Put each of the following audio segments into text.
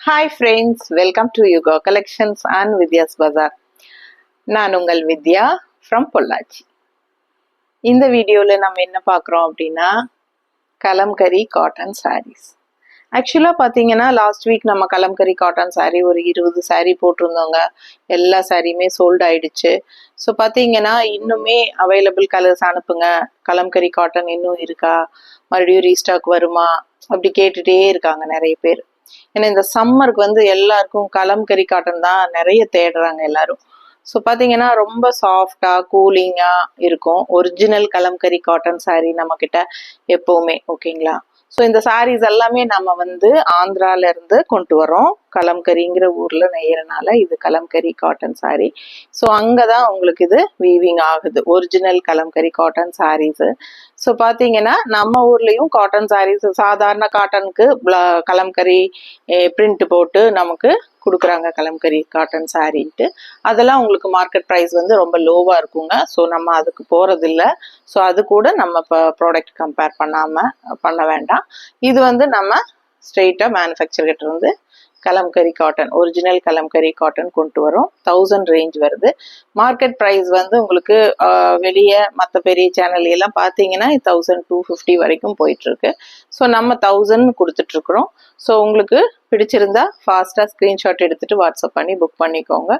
Hi friends, welcome to Yuga Collections and Vidya's Bazaar. நான் உங்கள் வித்யா from Pollachi. இந்த வீடியோவில் நம்ம என்ன பார்க்குறோம் அப்படின்னா கலம்கரி காட்டன் sarees. ஆக்சுவலாக பார்த்தீங்கன்னா லாஸ்ட் வீக் நம்ம கலம்கரி காட்டன் saree ஒரு 20 saree போட்டிருந்தோங்க. எல்லா சாரியுமே சோல்ட் ஆயிடுச்சு. ஸோ பார்த்தீங்கன்னா இன்னுமே அவைலபிள் கலர்ஸ் அனுப்புங்க, கலம்கரி காட்டன் இன்னும் இருக்கா, மறுபடியும் ரீஸ்டாக் வருமா அப்படி கேட்டுகிட்டே இருக்காங்க நிறைய பேர். ஏன்னா இந்த சம்மருக்கு வந்து எல்லாருக்கும் கலம்கரி காட்டன் தான் நிறைய தேடுறாங்க எல்லாரும். ஸோ பார்த்தீங்கன்னா ரொம்ப சாஃப்டாக கூலிங்காக இருக்கும் ஒரிஜினல் கலம்கரி காட்டன் saree நம்மக்கிட்ட எப்போவுமே. ஓகேங்களா? ஸோ இந்த சாரீஸ் எல்லாமே நம்ம வந்து ஆந்திராவிலேருந்து கொண்டு வரோம். கலம்கரிங்கிற ஊரில் நெய்யறனால இது கலம்கரி காட்டன் saree. ஸோ அங்கே தான் உங்களுக்கு இது வீவிங் ஆகுது original kalamkari cotton saris. So பார்த்தீங்கன்னா நம்ம ஊர்லேயும் காட்டன் சாரீஸ் சாதாரண காட்டனுக்கு கலம்கரி பிரிண்ட் போட்டு நமக்கு கொடுக்குறாங்க கலம்கரி காட்டன் சாரின்ட்டு. அதெல்லாம் உங்களுக்கு மார்க்கெட் ப்ரைஸ் வந்து ரொம்ப லோவாக இருக்குங்க. ஸோ நம்ம அதுக்கு போகிறதில்ல. ஸோ அது கூட நம்ம இப்போ ப்ராடக்ட் கம்பேர் பண்ண வேண்டாம். இது வந்து நம்ம ஸ்ட்ரெயிட்டாக மேனுஃபேக்சர்கிட்ட இருந்து kalamkari cotton original kalamkari cotton கொண்டு வரோம். 1000 ரேஞ்ச் வருது. மார்க்கெட் ப்ரைஸ் வந்து உங்களுக்கு வெளியே மற்ற பெரிய சேனல் எல்லாம் பார்த்தீங்கன்னா 1250 வரைக்கும் போயிட்டுருக்கு. ஸோ நம்ம 1000 கொடுத்துட்ருக்குறோம். ஸோ உங்களுக்கு பிடிச்சிருந்தா ஃபாஸ்ட்டாக ஸ்க்ரீன்ஷாட் எடுத்துகிட்டு வாட்ஸ்அப் பண்ணி புக் பண்ணிக்கோங்க.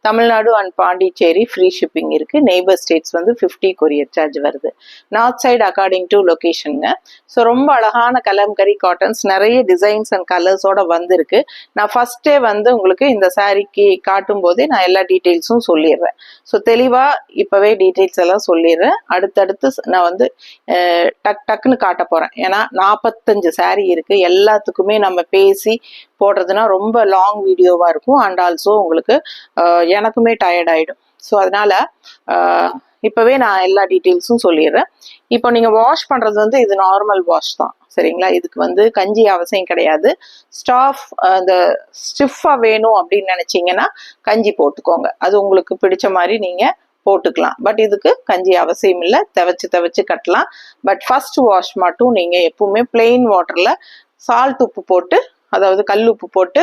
Tamil Nadu and Pondicherry free shipping இருக்குது. நெய்பர் ஸ்டேட்ஸ் வந்து 50 கொரியர் சார்ஜ் வருது. நார்த் சைடு அக்கார்டிங் டு லொக்கேஷனுங்க. ஸோ ரொம்ப அழகான கலம்கரி காட்டன்ஸ் நிறைய டிசைன்ஸ் அண்ட் கலர்ஸோட வந்திருக்கு. நான் ஃபர்ஸ்டே வந்து உங்களுக்கு இந்த சாரீக்கு காட்டும் போதே நான் எல்லா டீட்டெயில்ஸும் சொல்லிடுறேன். ஸோ தெளிவாக இப்போவே டீட்டெயில்ஸ் எல்லாம் சொல்லிடுறேன். அடுத்தடுத்து நான் வந்து டக்குன்னு காட்ட போகிறேன். ஏன்னா 45 சாரீ இருக்குது. எல்லாத்துக்குமே நம்ம பேசி போடுறதுனா ரொம்ப லாங் வீடியோவாக இருக்கும். அண்ட் ஆல்சோ உங்களுக்கு எனக்குமே டயர்ட் ஆகிடும். ஸோ அதனால் இப்போவே நான் எல்லா டீட்டெயில்ஸும் சொல்லிடுறேன். இப்போ நீங்கள் வாஷ் பண்ணுறது வந்து இது நார்மல் வாஷ் தான். சரிங்களா? இதுக்கு வந்து கஞ்சி அவசியம் கிடையாது. அந்த ஸ்டிஃபாக வேணும் அப்படின்னு நினச்சிங்கன்னா கஞ்சி போட்டுக்கோங்க. அது உங்களுக்கு பிடிச்ச மாதிரி நீங்கள் போட்டுக்கலாம். பட் இதுக்கு கஞ்சி அவசியம் இல்லை. துவைச்சு கட்டலாம். பட் ஃபர்ஸ்ட் வாஷ் மட்டும் நீங்கள் எப்பவுமே பிளெயின் வாட்டரில் சால்ட் உப்பு போட்டு, அதாவது கல் உப்பு போட்டு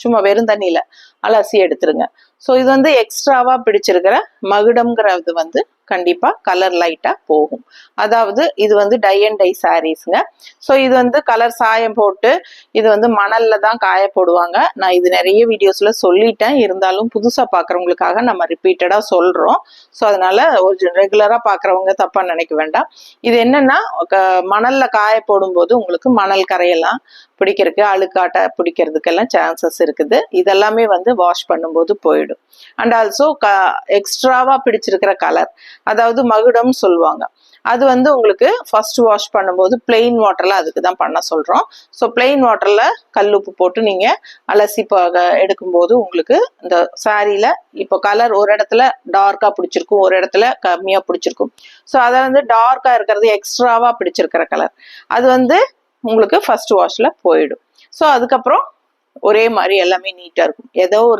சும்மா வெறும் தண்ணியில் அலசி எடுத்துருங்க. ஸோ இது வந்து எக்ஸ்ட்ராவாக பிடிச்சிருக்கிற மகுடம்ங்கிறது வந்து கண்டிப்பாக கலர் லைட்டாக போகும். அதாவது இது வந்து டை அண்ட் டை சாரீஸுங்க. ஸோ இது வந்து கலர் சாயம் போட்டு இது வந்து மணலில் தான் காய போடுவாங்க. நான் இது நிறைய வீடியோஸில் சொல்லிட்டேன். இருந்தாலும் புதுசாக பார்க்குறவங்களுக்காக நம்ம ரிப்பீட்டடாக சொல்கிறோம். ஸோ அதனால் ஒரு ரெகுலராக பார்க்குறவங்க தப்பாக நினைக்க வேண்டாம். இது என்னென்னா மணலில் காய போடும்போது உங்களுக்கு மணல் கரையெல்லாம் பிடிக்கிறதுக்கு அழுக்காட்ட பிடிக்கிறதுக்கெல்லாம் சான்சஸ் இருக்குது. இதெல்லாமே வந்து வாஷ் பண்ணும்போது போயிடும். அண்ட் ஆல்சோ எக்ஸ்ட்ராவா பிடிச்சிருக்கிற கலர், அதாவது மகுடம் சொல்லுவாங்க, அது வந்து உங்களுக்கு ஃபர்ஸ்ட் வாஷ் பண்ணும்போது பிளெயின் வாட்டர்ல அதுக்கு தான் பண்ண சொல்றோம். ஸோ பிளெயின் வாட்டர்ல கல்லுப்பு போட்டு நீங்க அலசி எடுக்கும்போது உங்களுக்கு இந்த சாரியில இப்போ கலர் ஒரு இடத்துல டார்க்கா பிடிச்சிருக்கும், ஒரு இடத்துல கம்மியா பிடிச்சிருக்கும். ஸோ அதை வந்து டார்க்கா இருக்கிறது எக்ஸ்ட்ராவா பிடிச்சிருக்கிற கலர், அது வந்து உங்களுக்கு ஃபர்ஸ்ட் வாஷ்ல போயிடும். ஸோ அதுக்கப்புறம் ஒரே மாதிரி எல்லாமே நீட்டாக இருக்கும். ஏதாவது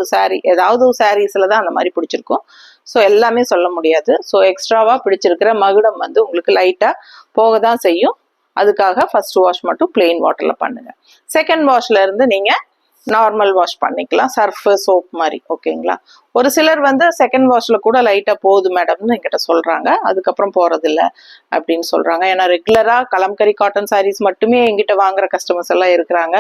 ஒரு சாரீஸில் தான் அந்த மாதிரி பிடிச்சிருக்கும். ஸோ எல்லாமே சொல்ல முடியாது. ஸோ எக்ஸ்ட்ராவாக பிடிச்சிருக்கிற மகுடம் வந்து உங்களுக்கு லைட்டாக போக தான் செய்யும். அதுக்காக ஃபர்ஸ்ட் வாஷ் மட்டும் பிளெயின் வாட்டரில் பண்ணுங்கள். செகண்ட் வாஷ்ல இருந்து நீங்கள் நார்மல் வாஷ் பண்ணிக்கலாம், சர்ஃபு சோப் மாதிரி. ஓகேங்களா? ஒரு சிலர் வந்து செகண்ட் வாஷ்ல கூட லைட்டாக போகுது மேடம்னு என்கிட்ட சொல்கிறாங்க. அதுக்கப்புறம் போகிறதில்ல அப்படின்னு சொல்கிறாங்க. ஏன்னா ரெகுலராக கலம்கரி காட்டன் சாரீஸ் மட்டுமே எங்கிட்ட வாங்குற கஸ்டமர்ஸ் எல்லாம் இருக்கிறாங்க.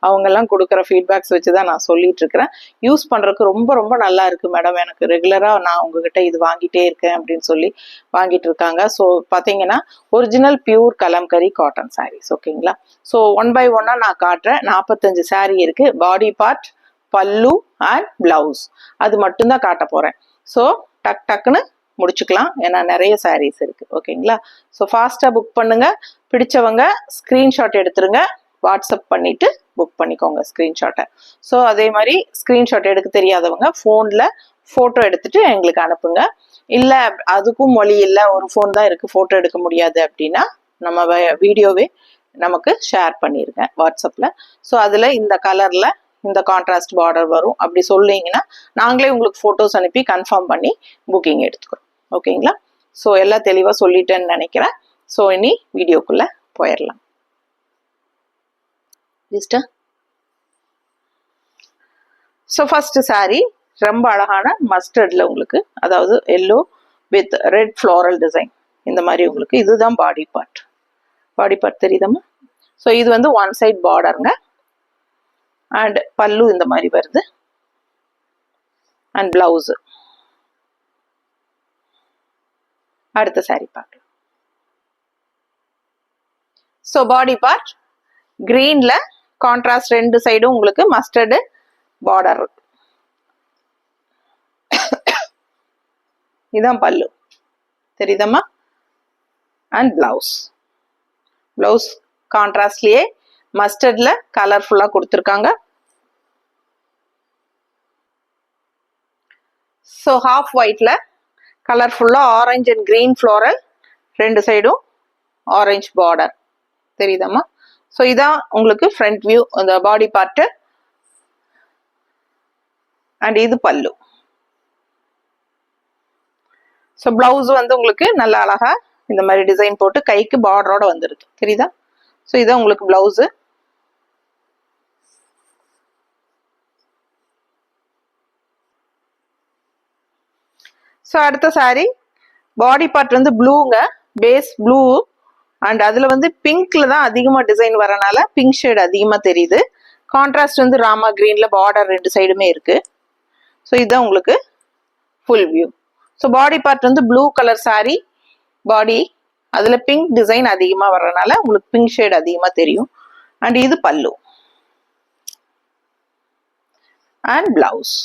அவங்கெல்லாம் கொடுக்குற ஃபீட்பேக்ஸ் வச்சு தான் நான் சொல்லிட்டு இருக்கிறேன். யூஸ் பண்ணுறதுக்கு ரொம்ப ரொம்ப நல்லா இருக்குது மேடம், எனக்கு ரெகுலராக நான் உங்ககிட்ட இது வாங்கிட்டே இருக்கேன் அப்படின்னு சொல்லி வாங்கிட்டு இருக்காங்க. ஸோ பார்த்தீங்கன்னா original pure kalamkari cotton saris. ஓகேங்களா? ஸோ ஒன் பை ஒன்னாக நான் காட்டுறேன். 45 சாரீ இருக்குது. பாடி பார்ட், பல்லு அண்ட் பிளவுஸ், அது மட்டும்தான் காட்ட போறேன். ஸோ டக்குன்னு முடிச்சுக்கலாம். ஏன்னா நிறைய சாரீஸ் இருக்கு. ஓகேங்களா? ஸோ ஃபாஸ்டா புக் பண்ணுங்க. பிடிச்சவங்க ஸ்கிரீன்ஷாட் எடுத்துருங்க, வாட்ஸ்அப் பண்ணிட்டு புக் பண்ணிக்கோங்க ஸ்கிரீன்ஷாட்டை. ஸோ அதே மாதிரி ஸ்கிரீன்ஷாட் எடுக்க தெரியாதவங்க ஃபோனில் ஃபோட்டோ எடுத்துட்டு எங்களுக்கு அனுப்புங்க. இல்லை அதுக்கும் மொழி இல்லை, ஒரு ஃபோன் தான் இருக்கு, ஃபோட்டோ எடுக்க முடியாது அப்படின்னா நம்ம வீடியோவே நமக்கு ஷேர் பண்ணிருங்க வாட்ஸ்அப்ல. ஸோ அதுல இந்த கலர்ல இந்த கான்ட்ராஸ்ட் பார்டர் வரும் அப்படி சொல்லிங்கன்னா நாங்களே உங்களுக்கு ஃபோட்டோஸ் அனுப்பி கன்ஃபார்ம் பண்ணி புக்கிங் எடுத்துக்கிறோம். ஓகேங்களா? ஸோ எல்லாம் தெளிவாக சொல்லிட்டேன்னு நினைக்கிறேன். ஸோ இனி வீடியோக்குள்ள போயிடலாம். ஸோ ஃபர்ஸ்ட் சாரி ரொம்ப அழகான மஸ்டர்ட்ல உங்களுக்கு, அதாவது yellow with red floral design இந்த மாதிரி உங்களுக்கு. இதுதான் பாடி பார்ட். பாடி பார்ட் தெரியுதம்மா? ஸோ இது வந்து ஒன் சைட் பார்டருங்க. அண்ட் பல்லு இந்த மாதிரி வருது. And blouse. அடுத்த சாரி பார்க்கலாம். ஸோ பாடி பார்ட் கிரீன்ல கான்ட்ராஸ்ட், ரெண்டு சைடும் உங்களுக்கு மஸ்டர்டு பார்டர் இருக்கு. இதான் பல்லு தெரியுதம்மா? And blouse. பிளவுஸ் கான்ட்ராஸ்ட்லயே மஸ்டர்ட்ல கலர்ஃபுல்லா கொடுத்துருக்காங்க. ஸோ ஹாஃப் ஒயிட்ல கலர்ஃபுல்லா ஆரஞ்சு அண்ட் கிரீன் ஃப்ளோரல், ரெண்டு சைடும் ஆரஞ்சு பார்டர் தெரியுதம்மா? ஸோ இதான் உங்களுக்கு ஃப்ரண்ட் வியூ, அந்த பாடி பார்ட்டு. அண்ட் இது பல்லு. ஸோ பிளவுஸ் வந்து உங்களுக்கு நல்ல அழகா இந்த மாதிரி டிசைன் போட்டு கைக்கு பார்டரோட வந்துருக்கு தெரியுதா? ஸோ இதான் உங்களுக்கு பிளவுஸ். ஸோ அடுத்த சாரி பாடி பார்ட் வந்து ப்ளூங்க, பேஸ் ப்ளூ. அண்ட் அதுல வந்து பிங்க்ல தான் அதிகமா டிசைன் வரனால பிங்க் ஷேட் அதிகமா தெரியுது. கான்ட்ராஸ்ட் வந்து ராமா கிரீன்ல பார்டர் ரெண்டு சைடுமே இருக்கு. ஸோ இதுதான் உங்களுக்கு full view. So body part வந்து ப்ளூ கலர் சாரி பாடி, அதுல பிங்க் டிசைன் அதிகமா வர்றதுனால உங்களுக்கு பிங்க் ஷேட் அதிகமா தெரியும். அண்ட் இது பல்லு அண்ட் பிளவுஸ்.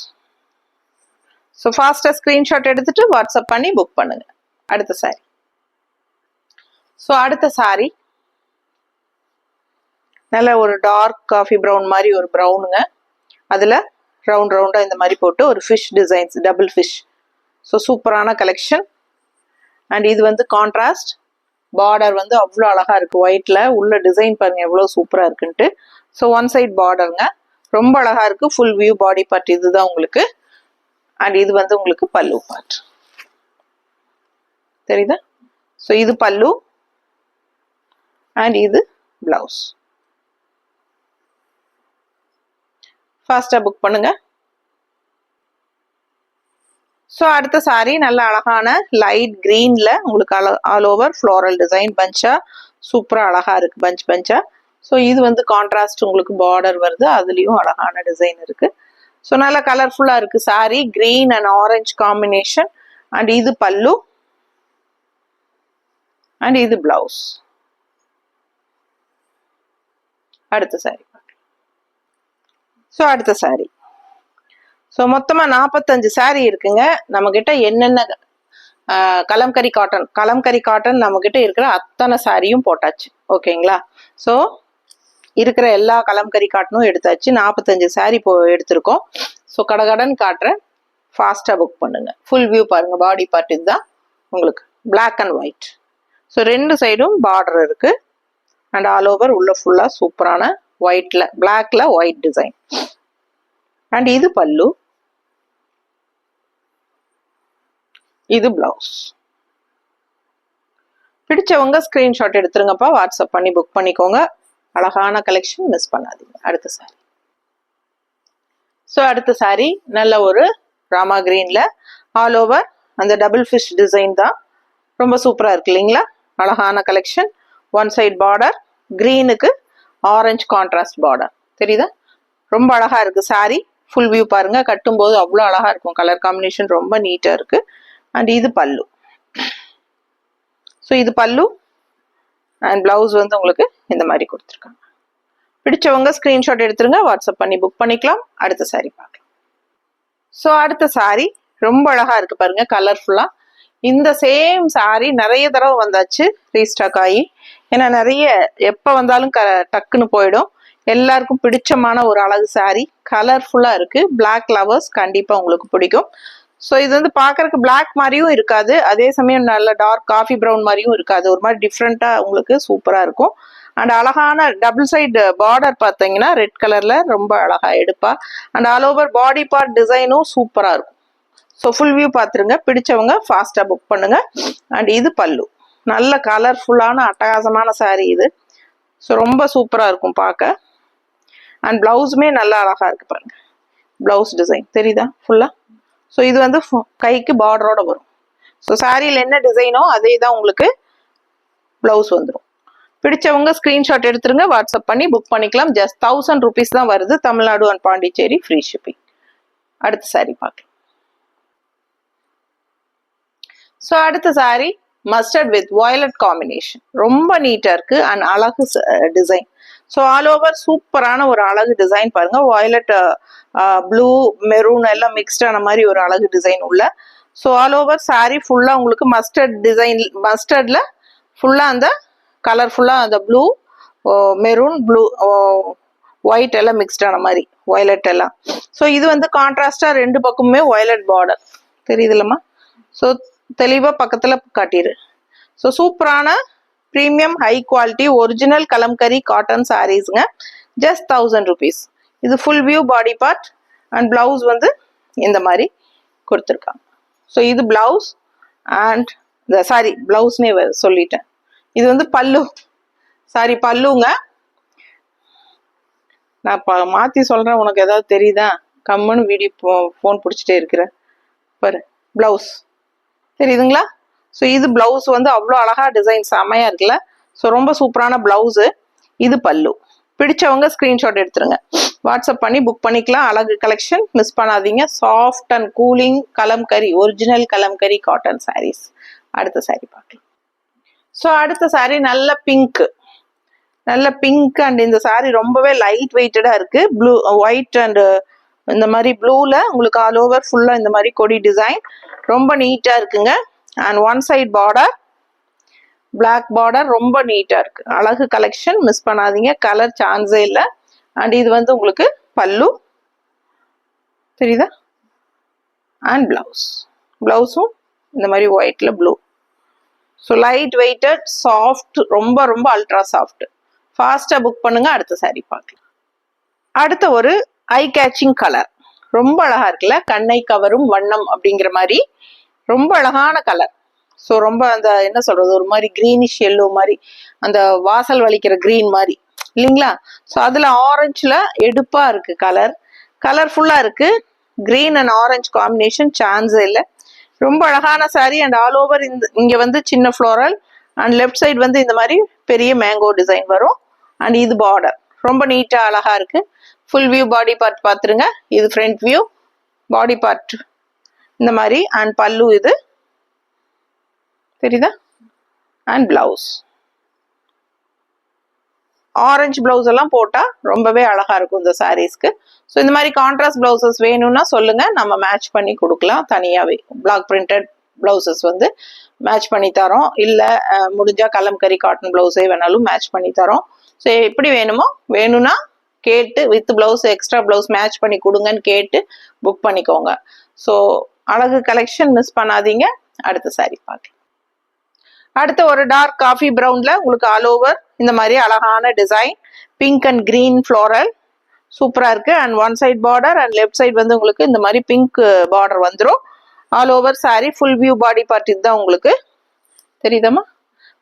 ஸோ ஃபாஸ்டா ஸ்கிரீன்ஷாட் எடுத்துட்டு வாட்ஸ்அப் பண்ணி புக் பண்ணுங்க. அடுத்த சாரி. ஸோ அடுத்த சாரி நல்ல ஒரு டார்க் காஃபி ப்ரௌன் மாதிரி ஒரு ப்ரௌனுங்க. அதுல ரவுண்ட் ரவுண்டா இந்த மாதிரி போட்டு ஒரு fish designs, double fish. So சூப்பரான கலெக்ஷன். அண்ட் இது வந்து கான்ட்ராஸ்ட் பார்டர் வந்து அவ்வளோ அழகா இருக்கு ஒயிட்ல. உள்ள டிசைன் பாருங்க எவ்வளோ சூப்பரா இருக்குன்ட்டு. ஸோ ஒன் சைட் பார்டருங்க, ரொம்ப அழகா இருக்கு. ஃபுல் வியூ பாடி பார்ட் இதுதான் உங்களுக்கு. அண்ட் இது வந்து உங்களுக்கு பல்லு பார்ட் தெரியுதா? ஸோ இது பல்லு அண்ட் இது பிளவுஸ். ஃபாஸ்டா புக் பண்ணுங்க. ஸோ அடுத்த சாரி நல்ல அழகான லைட் கிரீன்ல உங்களுக்கு ஆல் ஓவர் ஃப்ளோரல் டிசைன் பஞ்சா சூப்பரா அழகா இருக்கு, பஞ்ச் பஞ்சா. ஸோ இது வந்து கான்ட்ராஸ்ட் உங்களுக்கு பார்டர் வருது, அதுலயும் அழகான டிசைன் இருக்கு. ஸோ நல்லா கலர்ஃபுல்லா இருக்கு sorry, green and orange combination. And இது பல்லு அண்ட் இது பிளவுஸ். அடுத்த சாரி. ஸோ அடுத்த சாரி. ஸோ மொத்தமா 45 சாரி இருக்குங்க நம்ம கிட்ட. என்னென்ன கலம்கரி காட்டன், கலம்கரி காட்டன் நம்ம கிட்ட இருக்கிற அத்தனை சாரியும் போட்டாச்சு. ஓகேங்களா? ஸோ இருக்கிற எல்லா கலம்கரி காட்டனும் எடுத்தாச்சு. 45 சாரி எடுத்திருக்கோம். ஸோ கடகடன் காட்டுறேன், ஃபாஸ்டா புக் பண்ணுங்க. ஃபுல் வியூ பாருங்க. பாடி பார்ட் இதுதான் உங்களுக்கு, பிளாக் அண்ட் ஒயிட். ஸோ ரெண்டு சைடும் பார்டர் இருக்கு. அண்ட் ஆல் ஓவர் உள்ள ஃபுல்லா சூப்பரான ஒயிட்ல, பிளாக்ல ஒயிட் டிசைன். அண்ட் இது பல்லு, இது பிளவுஸ். பிடிச்சவங்க ஸ்கிரீன்ஷாட் எடுத்துருங்கப்பா, வாட்ஸ்அப் பண்ணி புக் பண்ணிக்கோங்க. அழகான கலெக்ஷன், மிஸ் பண்ணாதீங்க. அடுத்த சாரி. ஸோ அடுத்த சாரி நல்ல ஒரு ராமா கிரீன்ல ஆல் ஓவர் அந்த டபுள் ஃபிஷ் டிசைன் தான். ரொம்ப சூப்பரா இருக்கு இல்லைங்களா? அழகான கலெக்ஷன். ஒன் சைட் பார்டர், கிரீனுக்கு ஆரஞ்சு கான்ட்ராஸ்ட் பார்டர் தெரியுதா? ரொம்ப அழகா இருக்கு சாரி. ஃபுல் வியூ பாருங்க. கட்டும் போது அவ்வளோ அழகா இருக்கும். கலர் காம்பினேஷன் ரொம்ப நீட்டா இருக்கு. அண்ட் இது பல்லு. ஸோ இது பல்லு அண்ட் பிளவுஸ் வந்து உங்களுக்கு இந்த மாதிரி கொடுத்துருக்காங்க. பிடிச்சவங்க ஸ்கிரீன்ஷாட் எடுத்துருங்க, வாட்ஸ்அப் பண்ணி புக் பண்ணிக்கலாம். அடுத்த சாரி பார்க்கலாம். ஸோ அடுத்த சாரி ரொம்ப அழகா இருக்கு பாருங்க, கலர்ஃபுல்லா. இந்த சேம் சாரி நிறைய தடவை வந்தாச்சு ரீஸ்டாக் ஆகி. ஏன்னா நிறைய எப்போ வந்தாலும் டக்குன்னு போயிடும். எல்லாருக்கும் பிடிச்சமான ஒரு அழகு சாரி, கலர்ஃபுல்லா இருக்கு. பிளாக் லவர்ஸ் கண்டிப்பா உங்களுக்கு பிடிக்கும். ஸோ இது வந்து பாக்குறதுக்கு பிளாக் மாதிரியும் இருக்காது, அதே சமயம் நல்ல டார்க் காஃபி ப்ரௌன் மாதிரியும் இருக்காது. ஒரு மாதிரி டிஃப்ரெண்டா உங்களுக்கு சூப்பரா இருக்கும். அண்ட் அழகான டபுள் சைடு பார்டர் பார்த்தீங்கன்னா ரெட் கலர்ல ரொம்ப அழகா எடுப்பா. And all over body part டிசைனும் சூப்பரா இருக்கும். ஸோ ஃபுல் வியூ பார்த்துருங்க. பிடிச்சவங்க ஃபாஸ்டா புக் பண்ணுங்க. அண்ட் இது பல்லு, நல்ல கலர்ஃபுல்லான அட்டகாசமான சாரி இது. ஸோ ரொம்ப சூப்பரா இருக்கும் பார்க்க. அண்ட் பிளவுஸுமே நல்லா அழகா இருக்கு பாருங்க. பிளவுஸ் டிசைன் தெரியுதா ஃபுல்லா. ஸோ இது வந்து கைக்கு பார்டரோட வரும். ஸோ சாரியில் என்ன டிசைனோ அதே தான் உங்களுக்கு பிளவுஸ் வந்துடும். பிடிச்சவங்க ஸ்கிரீன்ஷாட் எடுத்துருங்க, வாட்ஸ்அப் பண்ணி புக் பண்ணிக்கலாம். ஜஸ்ட் 1000 rupees தான் வருது. Tamil Nadu and Pondicherry free shipping. அடுத்த சாரி பார்க்கலாம். ஸோ அடுத்த sorry mustard with violet combination. ரொம்ப நீட்டா இருக்கு அண்ட் அழகு டிசைன். ஸோ ஆல் ஓவர் சூப்பரான ஒரு அழகு டிசைன் பாருங்க. வயலட், ப்ளூ, மெரூன் எல்லாம் மிக்ஸ்டான மாதிரி ஒரு அழகு டிசைன் உள்ள. ஸோ ஆல் ஓவர் சாரி ஃபுல்லா உங்களுக்கு மஸ்டர்ட் டிசைன், மஸ்டர்ட்ல ஃபுல்லா அந்த கலர்ஃபுல்லா அந்த ப்ளூ, மெரூன், ப்ளூ, ஒயிட் எல்லாம் மிக்ஸ்டான மாதிரி வயலட் எல்லாம். ஸோ இது வந்து கான்ட்ராஸ்டா ரெண்டு பக்கமுமே வயலட் பார்டர் தெரியுதுல்லம்மா. ஸோ தெளிவா பக்கத்துல காட்டிடு. ஸோ சூப்பரான premium high quality original kalamkari cotton சாரீஸ்ங்க. Just 1000 rupees. இது full view body part and blouse வந்து இந்த மாதிரி கொடுத்துருக்காங்க. ஸோ இது பிளவுஸ் அண்ட் சாரி பிளவுஸ்னே சொல்லிட்டேன். இது வந்து பல்லு, சாரி பல்லுங்க. நான் மாத்தி சொல்றேன், உனக்கு ஏதாவது தெரியுதா? கம்முன்னு வீடியோ போன் பிடிச்சிட்டே இருக்கிறேன் பாரு. பிளவுஸ் தெரியுதுங்களா? ஸோ இது பிளவுஸ் வந்து அவ்வளோ அழகா டிசைன் செமையா இருக்குல்ல. ஸோ ரொம்ப சூப்பரான பிளவுஸு. இது பல்லு. பிடிச்சவங்க ஸ்கிரீன்ஷாட் எடுத்துருங்க, வாட்ஸ்அப் பண்ணி புக் பண்ணிக்கலாம். அழகு கலெக்ஷன் மிஸ் பண்ணாதீங்க. Soft and cooling kalamkari, original kalamkari cotton saris. அடுத்த சாரி பார்க்கலாம். ஸோ அடுத்த சாரி நல்ல பிங்க், நல்ல பிங்க் அண்ட் இந்த சாரி ரொம்பவே லைட் வெயிட்டடா இருக்கு. ப்ளூ, ஒயிட் அண்ட் இந்த மாதிரி ப்ளூல உங்களுக்கு ஆல் ஓவர் ஃபுல்லா இந்த மாதிரி கொடி டிசைன் ரொம்ப நீட்டா இருக்குங்க. And one side border, black border, ரொம்ப நீட்டா இருக்கு. அழகு கலெக்ஷன் மிஸ் பண்ணாதீங்க. கலர் சான்ஸே இல்லை. அண்ட் இது வந்து உங்களுக்கு பல்லு தெரியுதா அண்ட் பிளவுஸ். பிளவுஸும் இந்த மாதிரி ஒயிட்ல blue. So light weighted, soft, ரொம்ப ரொம்ப அல்ட்ரா சாஃப்ட். ஃபாஸ்டா புக் பண்ணுங்க. அடுத்த சாரி பார்க்கலாம். அடுத்த ஒரு ஐ கேச்சிங் கலர், ரொம்ப அழகா இருக்குல்ல. கண்ணை கவரும் வண்ணம் அப்படிங்கிற மாதிரி ரொம்ப அழகான கலர். ஸோ ரொம்ப அந்த என்ன சொல்றது, ஒரு மாதிரி கிரீனிஷ் எல்லோ மாதிரி, அந்த வாசல் வலிக்கிற கிரீன் மாதிரி இல்லைங்களா. ஸோ அதுல ஆரஞ்சுல எடுப்பா இருக்கு கலர், கலர்ஃபுல்லா இருக்கு. கிரீன் அண்ட் ஆரஞ்சு காம்பினேஷன் சான்ஸே இல்லை. ரொம்ப அழகான சாரி அண்ட் ஆல் ஓவர் இங்க வந்து சின்ன ஃப்ளோரல் அண்ட் லெஃப்ட் சைடு வந்து இந்த மாதிரி பெரிய மேங்கோ டிசைன் வரும். அண்ட் இது பார்டர் ரொம்ப நீட்டா அழகா இருக்கு. ஃபுல் வியூ பாடி பார்ட் பாத்துருங்க. இது ஃப்ரண்ட் வியூ பாடி பார்ட் இந்த மாதிரி. அண்ட் பல்லு இது தெரியுதா அண்ட் பிளவுஸ். ஆரஞ்சு பிளவுஸ் எல்லாம் போட்டா ரொம்பவே அழகா இருக்கும் இந்த சாரீஸ்க்கு. ஸோ இந்த மாதிரி கான்ட்ராஸ்ட் பிளவுசஸ் வேணும்னா சொல்லுங்க, நம்ம மேட்ச் பண்ணி கொடுக்கலாம். தனியாவே பிளாக் பிரிண்டட் பிளவுசஸ் வந்து மேட்ச் பண்ணி தரோம். இல்ல முடிஞ்சா கலம்கரி காட்டன் பிளவுஸே வேணாலும் மேட்ச் பண்ணி தரோம். ஸோ எப்படி வேணும்னா கேட்டு with blouse extra blouse match பண்ணி கொடுங்கன்னு கேட்டு புக் பண்ணிக்கோங்க. ஸோ அழகு கலெக்ஷன் மிஸ் பண்ணாதீங்க. அடுத்த சாரி பார்க்கலாம். அடுத்த ஒரு டார்க் காஃபி ப்ரௌன்ல உங்களுக்கு ஆல் ஓவர் இந்த மாதிரி அழகான design, pink and green floral சூப்பரா இருக்கு. And one side border and left side வந்து உங்களுக்கு இந்த மாதிரி பிங்க் பார்டர் வந்துடும். All over sari full view body part இதுதான் உங்களுக்கு தெரியுதம்மா.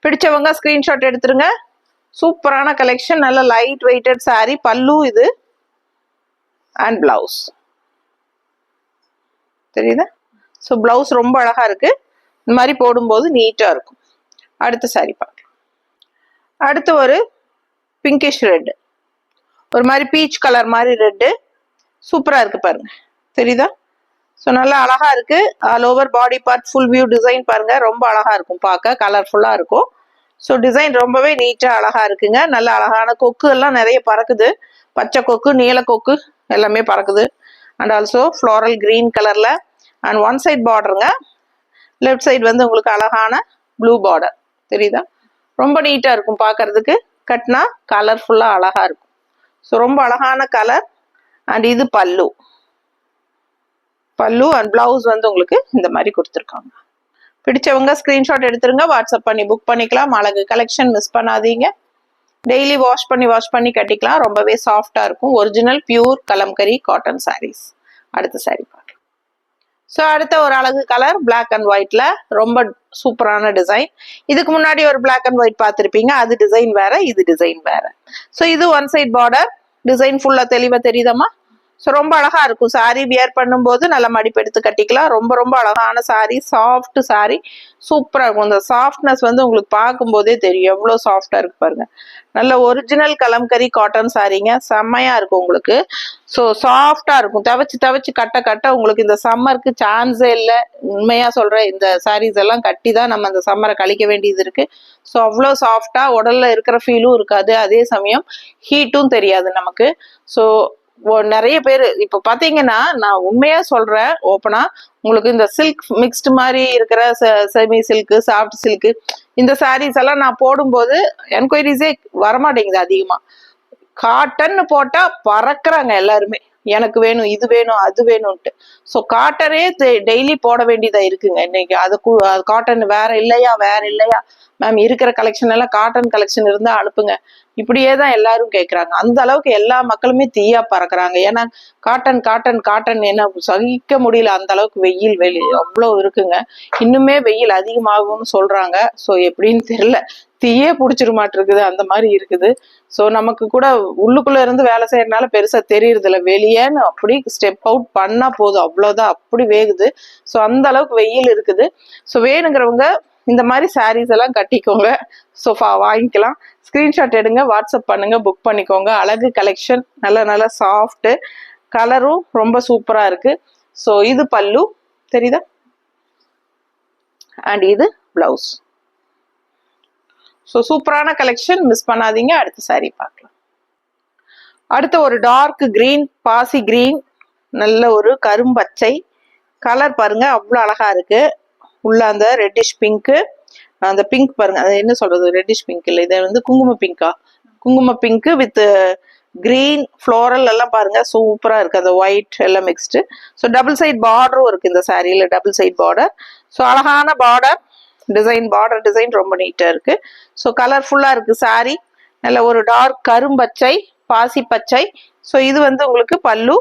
பிடிச்சவங்க ஸ்கிரீன்ஷாட் எடுத்துருங்க. சூப்பரான கலெக்ஷன், நல்ல லைட் வெயிட்டட் சாரி. பல்லு இது அண்ட் பிளவுஸ் தெரியுதா. ஸோ பிளவுஸ் ரொம்ப அழகா இருக்கு. இந்த மாதிரி போடும்போது நீட்டா இருக்கும். அடுத்த சாரி பார்க்கலாம். அடுத்து ஒரு பிங்கிஷ் ரெட், ஒரு மாதிரி பீச் கலர் மாதிரி ரெட்டு சூப்பரா இருக்கு பாருங்க தெரியுதா. ஸோ நல்லா அழகா இருக்கு. All over body part full view design பாருங்க, ரொம்ப அழகா இருக்கும் பார்க்க, கலர்ஃபுல்லா இருக்கும். ஸோ டிசைன் ரொம்பவே நீட்டா அழகா இருக்குங்க. நல்ல அழகான கொக்கு எல்லாம் நிறைய பறக்குது. பச்சை கொக்கு, நீல கொக்கு எல்லாமே பறக்குது. அண்ட் ஆல்சோ ஃப்ளோரல் கிரீன் கலர்ல அண்ட் ஒன் சைட் பார்டருங்க. லெஃப்ட் சைடு வந்து உங்களுக்கு அழகான ப்ளூ பார்டர் தெரியுதா. ரொம்ப நீட்டா இருக்கும் பார்க்கறதுக்கு. கட்னா கலர்ஃபுல்லா அழகா இருக்கும். ஸோ ரொம்ப அழகான கலர். அண்ட் இது பல்லு அண்ட் பிளவுஸ் வந்து உங்களுக்கு இந்த மாதிரி கொடுத்துருக்காங்க. பிடிச்சவங்க ஸ்கிரீன்ஷாட் எடுத்துருங்க, வாட்ஸ்அப் பண்ணி புக் பண்ணிக்கலாம். அழகு கலெக்ஷன் மிஸ் பண்ணாதீங்க. டெய்லி வாஷ் பண்ணி கட்டிக்கலாம். ரொம்பவே சாஃப்டா இருக்கும். Original pure kalamkari cotton saris. அடுத்த சாரி பார்க்கலாம். ஸோ அடுத்த ஒரு அழகு கலர் பிளாக் அண்ட் ஒயிட்ல ரொம்ப சூப்பரான டிசைன். இதுக்கு முன்னாடி ஒரு பிளாக் அண்ட் ஒயிட் பார்த்துருப்பீங்க, அது டிசைன் வேற, இது டிசைன் வேற. ஸோ இது ஒன் சைட் பார்டர், டிசைன் ஃபுல்லா தெளிவா தெரியுதாம்மா? ஸோ ரொம்ப அழகா இருக்கும். சாரி வியர் பண்ணும்போது நல்லா மடிப்பு எடுத்து கட்டிக்கலாம். ரொம்ப ரொம்ப அழகான சாரி, சாஃப்ட் சாரி, சூப்பரா இருக்கும். இந்த சாஃப்ட்னஸ் வந்து உங்களுக்கு பார்க்கும்போதே தெரியும் எவ்வளவு சாஃப்டா இருக்கு பாருங்க. நல்ல ஒரிஜினல் கலம்கரி காட்டன் சாரீங்க, செம்மையா இருக்கும் உங்களுக்கு. ஸோ சாஃப்டா இருக்கும். துவைச்சு துவைச்சு கட்ட கட்ட உங்களுக்கு இந்த சம்மருக்கு சான்ஸே இல்லை. உண்மையா சொல்றேன், இந்த சாரீஸ் எல்லாம் கட்டி தான் நம்ம இந்த சம்மரை கழிக்க வேண்டியது இருக்கு. ஸோ அவ்வளோ சாஃப்டா உடல்ல இருக்கிற ஃபீலும் இருக்காது, அதே சமயம் ஹீட்டும் தெரியாது நமக்கு. ஸோ நிறைய பேர் இப்ப பாத்தீங்கன்னா, நான் உண்மையா சொல்றேன் ஓப்பனா, உங்களுக்கு இந்த சில்க் மிக்ஸ்டு மாதிரி இருக்கிற செமி சில்க், சாஃப்ட் சில்க் இந்த சாரீஸ் எல்லாம் நான் போடும்போது என்கொயரிஸே வரமாட்டேங்குது அதிகமா. காட்டன் போட்டா பறக்குறாங்க எல்லாருமே, எனக்கு வேணும், இது வேணும், அது வேணும்ட்டு. ஸோ காட்டனே டெய்லி போட வேண்டியதா இருக்குங்க இன்னைக்கு. அது காட்டன் வேற இல்லையா, வேற இல்லையா மேம், இருக்கிற கலெக்ஷன் எல்லாம் காட்டன் கலெக்ஷன் இருந்தா அனுப்புங்க, இப்படியே தான் எல்லாரும் கேட்கறாங்க. அந்த அளவுக்கு எல்லா மக்களுமே தீயா பறக்குறாங்க. ஏன்னா காட்டன் காட்டன் காட்டன் என்ன சகிக்க முடியல, அந்த அளவுக்கு வெயில் வெளி அவ்வளவு இருக்குங்க. இன்னுமே வெயில் அதிகமாகும்னு சொல்றாங்க. ஸோ எப்படின்னு தெரியல, தீயே பிடிச்சிட மாட்டிருக்குது, அந்த மாதிரி இருக்குது. ஸோ நமக்கு கூட உள்ளுக்குள்ள இருந்து வேலை செய்யறதுனால பெருசா தெரியறது இல்லை, வெளியேன்னு அப்படி ஸ்டெப் அவுட் பண்ணா போதும், அவ்வளவுதான், அப்படி வேகுது. ஸோ அந்த அளவுக்கு வெயில் இருக்குது. ஸோ வேணுங்கிறவங்க இந்த மாதிரி சாரீஸ் எல்லாம் கட்டிக்கோங்க. சோஃபா வாங்கிக்கலாம், ஸ்கிரீன்ஷாட் எடுங்க, வாட்ஸ்அப் பண்ணுங்க, புக் பண்ணிக்கோங்க. அழகு கலெக்ஷன், நல்ல நல்ல சாஃப்ட் கலரும் ரொம்ப சூப்பரா இருக்கு. ஸோ இது பல்லு தெரியுதா, அண்ட் இது பிளவுஸ். ஸோ சூப்பரான கலெக்ஷன், மிஸ் பண்ணாதீங்க. அடுத்த சாரி பார்க்கலாம். அடுத்த ஒரு டார்க் கிரீன், பாசி கிரீன், நல்ல ஒரு கரும்பச்சை கலர் பாருங்க, அவ்வளோ அழகா இருக்கு. உள்ள அந்த ரெட்டிஷ் பிங்க்கு, அந்த பிங்க் பாருங்க, அது என்ன சொல்றது, ரெட்டிஷ் பிங்க் இல்லை, இதை வந்து குங்கும பிங்கா, குங்கும பிங்க் வித் கிரீன் ஃப்ளோரல் எல்லாம் பாருங்க, சூப்பரா இருக்கு. அந்த ஒயிட் எல்லாம் மிக்ஸ்டு. ஸோ டபுள் சைட் பார்டரும் இருக்கு இந்த சாரியில, டபுள் சைட் பார்டர். ஸோ அழகான பார்டர் டிசைன், பார்டர் டிசைன் ரொம்ப நீட்டா இருக்கு. ஸோ கலர்ஃபுல்லா இருக்கு சாரி. நல்ல ஒரு டார்க் கரும்பச்சை, பாசி பச்சை. ஸோ இது வந்து உங்களுக்கு பல்லு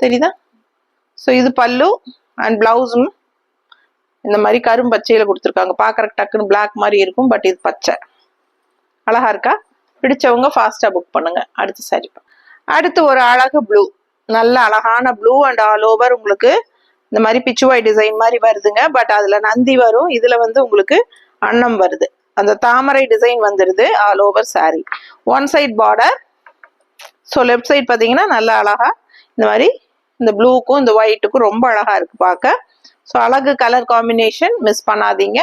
தெரியுதா. ஸோ இது பல்லு அண்ட் பிளவுஸும் இந்த மாதிரி கரும்பச்சையில கொடுத்துருக்காங்க. பாக்குறக்கு டக்குன்னு பிளாக் மாதிரி இருக்கும், பட் இது பச்சை. அழகா இருக்கா? பிடிச்சவங்க ஃபாஸ்டா புக் பண்ணுங்க. அடுத்த சாரி. அடுத்து ஒரு அழகு ப்ளூ, நல்ல அழகான ப்ளூ அண்ட் ஆல் ஓவர் உங்களுக்கு இந்த மாதிரி பிச்சுவாய் டிசைன் மாதிரி வருதுங்க. பட் அதுல நந்தி வரும், இதுல வந்து உங்களுக்கு அன்னம் வருது, அந்த தாமரை டிசைன் வந்துருது all over sari. One side border. So left side பாத்தீங்கன்னா நல்லா அழகா இந்த மாதிரி இந்த ப்ளூக்கும் இந்த ஒயிட்டுக்கும் ரொம்ப அழகா இருக்கு பார்க்க. ஸோ அழகு கலர் காம்பினேஷன், மிஸ் பண்ணாதீங்க.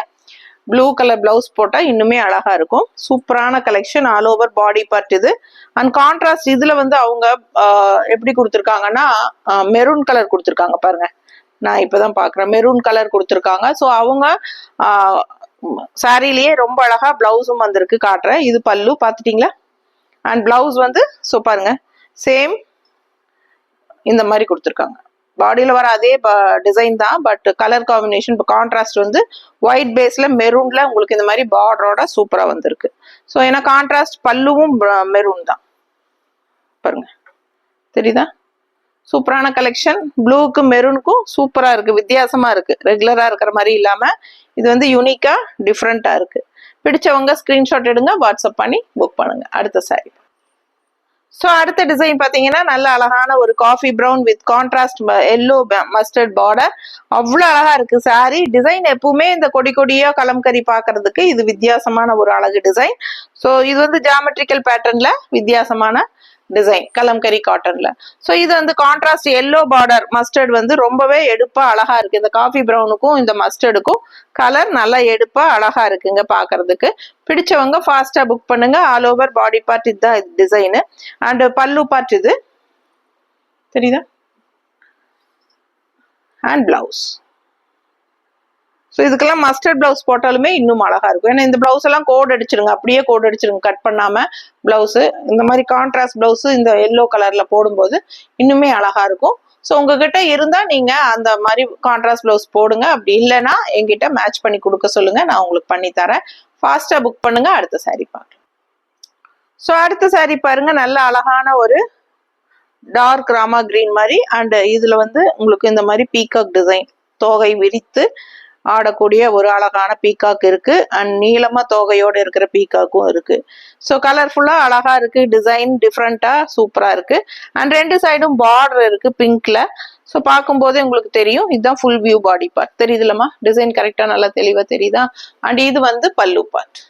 ப்ளூ கலர் பிளவுஸ் போட்டா இன்னுமே அழகா இருக்கும். சூப்பரான collection, all over body part இது. அண்ட் கான்ட்ராஸ்ட் இதுல வந்து அவங்க எப்படி கொடுத்துருக்காங்கன்னா மெரூன் கலர் கொடுத்துருக்காங்க பாருங்க. நான் இப்பதான் பாக்குறேன், மெரூன் கலர் கொடுத்துருக்காங்க. ஸோ அவங்க சாரிலேயே ரொம்ப அழகா பிளவுஸும் வந்திருக்கு, காட்டுறேன். இது பல்லு பாத்துட்டீங்களா, அண்ட் பிளவுஸ் வந்து ஸோ பாருங்க சேம் இந்த மாதிரி கொடுத்துருக்காங்க. பாடியில வர அதே டிசைன் தான், பட் கலர் காம்பினேஷன் இப்போ கான்ட்ராஸ்ட் வந்து ஒயிட் பேஸ்ல மெரூன்ல உங்களுக்கு இந்த மாதிரி பார்டரோட சூப்பரா வந்திருக்கு. ஸோ ஏன்னா கான்ட்ராஸ்ட் பல்லுவும் மெரூன் தான் பாருங்க, தெரியுதா. சூப்பரான கலெக்ஷன், ப்ளூக்கு மெரூனுக்கும் சூப்பரா இருக்கு, வித்தியாசமா இருக்கு, ரெகுலரா இருக்கிற மாதிரி இல்லாம இது வந்து யூனிக்கா டிஃப்ரெண்டா இருக்கு. பிடிச்சவங்க ஸ்கிரீன்ஷாட் எடுங்க, வாட்ஸ்அப் பண்ணி புக் பண்ணுங்க. அடுத்த சாரி. ஸோ அடுத்த டிசைன் பார்த்தீங்கன்னா நல்ல அழகான ஒரு coffee brown with contrast yellow mustard border, அவ்வளோ அழகா இருக்கு சாரி. டிசைன் எப்பவுமே இந்த கொடி கொடியா கலம்கரி பார்க்கறதுக்கு இது வித்தியாசமான ஒரு அழகு டிசைன். ஸோ இது வந்து ஜியாமெட்ரிக்கல் பேட்டர்ன்ல வித்தியாசமான டிசைன் கலம்கரி காட்டன்ல. ஸோ இது வந்து கான்ட்ராஸ்ட் எல்லோ பார்டர் மஸ்டர்ட் வந்து ரொம்பவே எடுப்பா அழகா இருக்கு. இந்த காஃபி ப்ரௌனுக்கும் இந்த மஸ்டர்டுக்கும் கலர் நல்லா எடுப்பா அழகா இருக்குங்க பாக்குறதுக்கு. பிடிச்சவங்க ஃபாஸ்டா புக் பண்ணுங்க. ஆல் ஓவர் பாடி பார்ட் இதுதான் டிசைனு. அண்ட் பல்லு பார்ட் இது தெரியுதா, அண்ட் பிளவுஸ். ஸோ இதுக்கெல்லாம் மஸ்டர்ட் பிளவுஸ் போட்டாலுமே இன்னும் அழகா இருக்கும். ஏன்னா இந்த பிளவுஸ் எல்லாம் கோட் அடிச்சிருங்க, அப்படியே கோட் அடிச்சிருங்க, கட் பண்ணாம பிளவுஸ். இந்த மாதிரி கான்ட்ராஸ்ட் பிளவுஸ் இந்த எல்லோ கலர்ல போடும்போது இன்னுமே அழகா இருக்கும். ஸோ உங்ககிட்ட இருந்தா நீங்க அந்த மாதிரி கான்ட்ராஸ்ட் பிளவுஸ் போடுங்க, அப்படி இல்லைன்னா என்கிட்ட மேட்ச் பண்ணி கொடுக்க சொல்லுங்க, நான் உங்களுக்கு பண்ணி தரேன். ஃபாஸ்டா புக் பண்ணுங்க. அடுத்த சாரி பார்க்கலாம். ஸோ அடுத்த சாரி பாருங்க, நல்ல அழகான ஒரு டார்க் ராமா கிரீன் மாதிரி, அண்ட் இதுல வந்து உங்களுக்கு இந்த மாதிரி பீகாக் டிசைன் தோகை விரித்து ஆடக்கூடிய ஒரு அழகான பீகாக் இருக்கு அண்ட் நீளமா தோகையோட இருக்கிற பீகாக்கும் இருக்கு. ஸோ கலர்ஃபுல்லா அழகா இருக்கு, டிசைன் டிஃப்ரெண்டா சூப்பரா இருக்கு. அண்ட் ரெண்டு சைடும் பார்டர் இருக்கு பிங்க்ல. ஸோ பார்க்கும்போதே உங்களுக்கு தெரியும் இதுதான் ஃபுல் வியூ பாடி பார்ட். தெரியுதுலமா? டிசைன் கரெக்டா நல்லா தெளிவா தெரியுதா? அண்ட் இது வந்து பல்லு பார்ட்.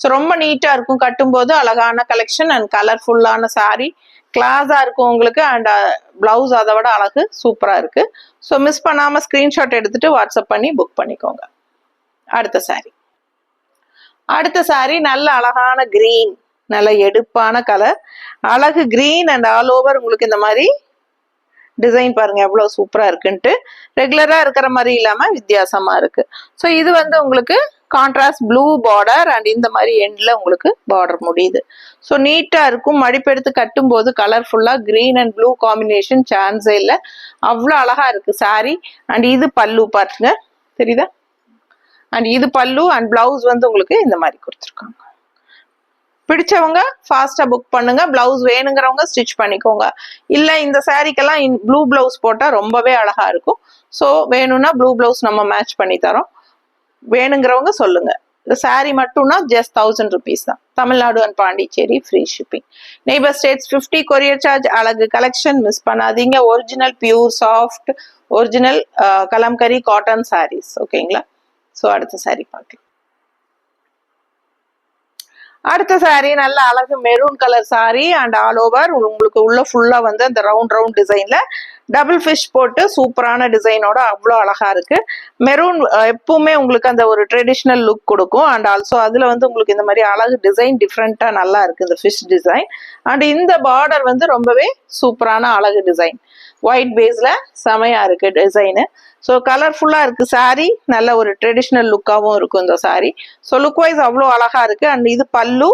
ஸோ ரொம்ப நீட்டா இருக்கும், கட்டும்போது அழகான கலெக்ஷன் அண்ட் கலர்ஃபுல்லான சாரி, கிளாஸா இருக்கும் உங்களுக்கு. அண்ட் பிளவுஸ் அதை விட அழகு சூப்பரா இருக்கு. ஸோ மிஸ் பண்ணாம ஸ்கிரீன்ஷாட் எடுத்துட்டு வாட்ஸ்அப் பண்ணி புக் பண்ணிக்கோங்க. அடுத்த சாரி. அடுத்த சாரி நல்ல அழகான கிரீன், நல்ல எடுப்பான கலர், அழகு கிரீன் அண்ட் ஆல் ஓவர் உங்களுக்கு இந்த மாதிரி டிசைன் பாருங்க எவ்வளவு சூப்பரா இருக்குன்ட்டு. ரெகுலரா இருக்கிற மாதிரி இல்லாம வித்தியாசமா இருக்கு. ஸோ இது வந்து உங்களுக்கு கான்ட்ராஸ்ட் ப்ளூ பார்டர் அண்ட் இந்த மாதிரி எண்ட்ல உங்களுக்கு பார்டர் முடியுது. ஸோ நீட்டா இருக்கும், மடிப்பெடுத்து கட்டும் போது கலர்ஃபுல்லா கிரீன் அண்ட் ப்ளூ காம்பினேஷன் சான்ஸே இல்லை, அவ்வளோ அழகா இருக்கு சாரி. அண்ட் இது பல்லு பாருங்க, தெரியுதா? அண்ட் இது பல்லு அண்ட் பிளவுஸ் வந்து உங்களுக்கு இந்த மாதிரி கொடுத்துருக்காங்க. பிடிச்சவங்க ஃபாஸ்டா புக் பண்ணுங்க. பிளவுஸ் வேணுங்கிறவங்க ஸ்டிச் பண்ணிக்கோங்க. இல்ல இந்த சாரிக்கெல்லாம் ப்ளூ பிளவுஸ் போட்டா ரொம்பவே அழகா இருக்கும். ஸோ வேணும்னா ப்ளூ பிளவுஸ் நம்ம மேட்ச் பண்ணி தரோம். வேணுங்கிறவங்க சொல்லுங்க. இந்த சாரி மட்டும்னா ஜஸ்ட் 1000 rupees தான். Tamil Nadu and Pondicherry free shipping. Neighbour states 50 courier charge. அழகு கலெக்ஷன் மிஸ் பண்ணாதீங்க. Original pure soft original kalamkari cotton saris. ஓகேங்களா? ஸோ அடுத்த சாரி பார்க்கலாம். அடுத்த சாரி நல்ல அழகு maroon colour sari and all over உங்களுக்கு உள்ள ஃபுல்லா வந்து அந்த ரவுண்ட் டிசைன்ல டபுள் ஃபிஷ் போட்டு சூப்பரான டிசைனோட அவ்வளோ அழகா இருக்கு. மெரூன் எப்பவுமே உங்களுக்கு அந்த ஒரு ட்ரெடிஷ்னல் லுக் கொடுக்கும். அண்ட் ஆல்சோ அதுல வந்து உங்களுக்கு இந்த மாதிரி அழகு டிசைன் டிஃப்ரெண்டா நல்லா இருக்கு இந்த ஃபிஷ் டிசைன். அண்ட் இந்த பார்டர் வந்து ரொம்பவே சூப்பரான அழகு டிசைன், ஒயிட் பேஸ்ல செமையா இருக்கு டிசைனு. ஸோ கலர்ஃபுல்லா இருக்கு சாரி, நல்ல ஒரு ட்ரெடிஷ்னல் லுக்காகவும் இருக்கும் இந்த சாரி. ஸோ லுக் வைஸ் அவ்வளோ அழகா இருக்கு. அண்ட் இது பல்லு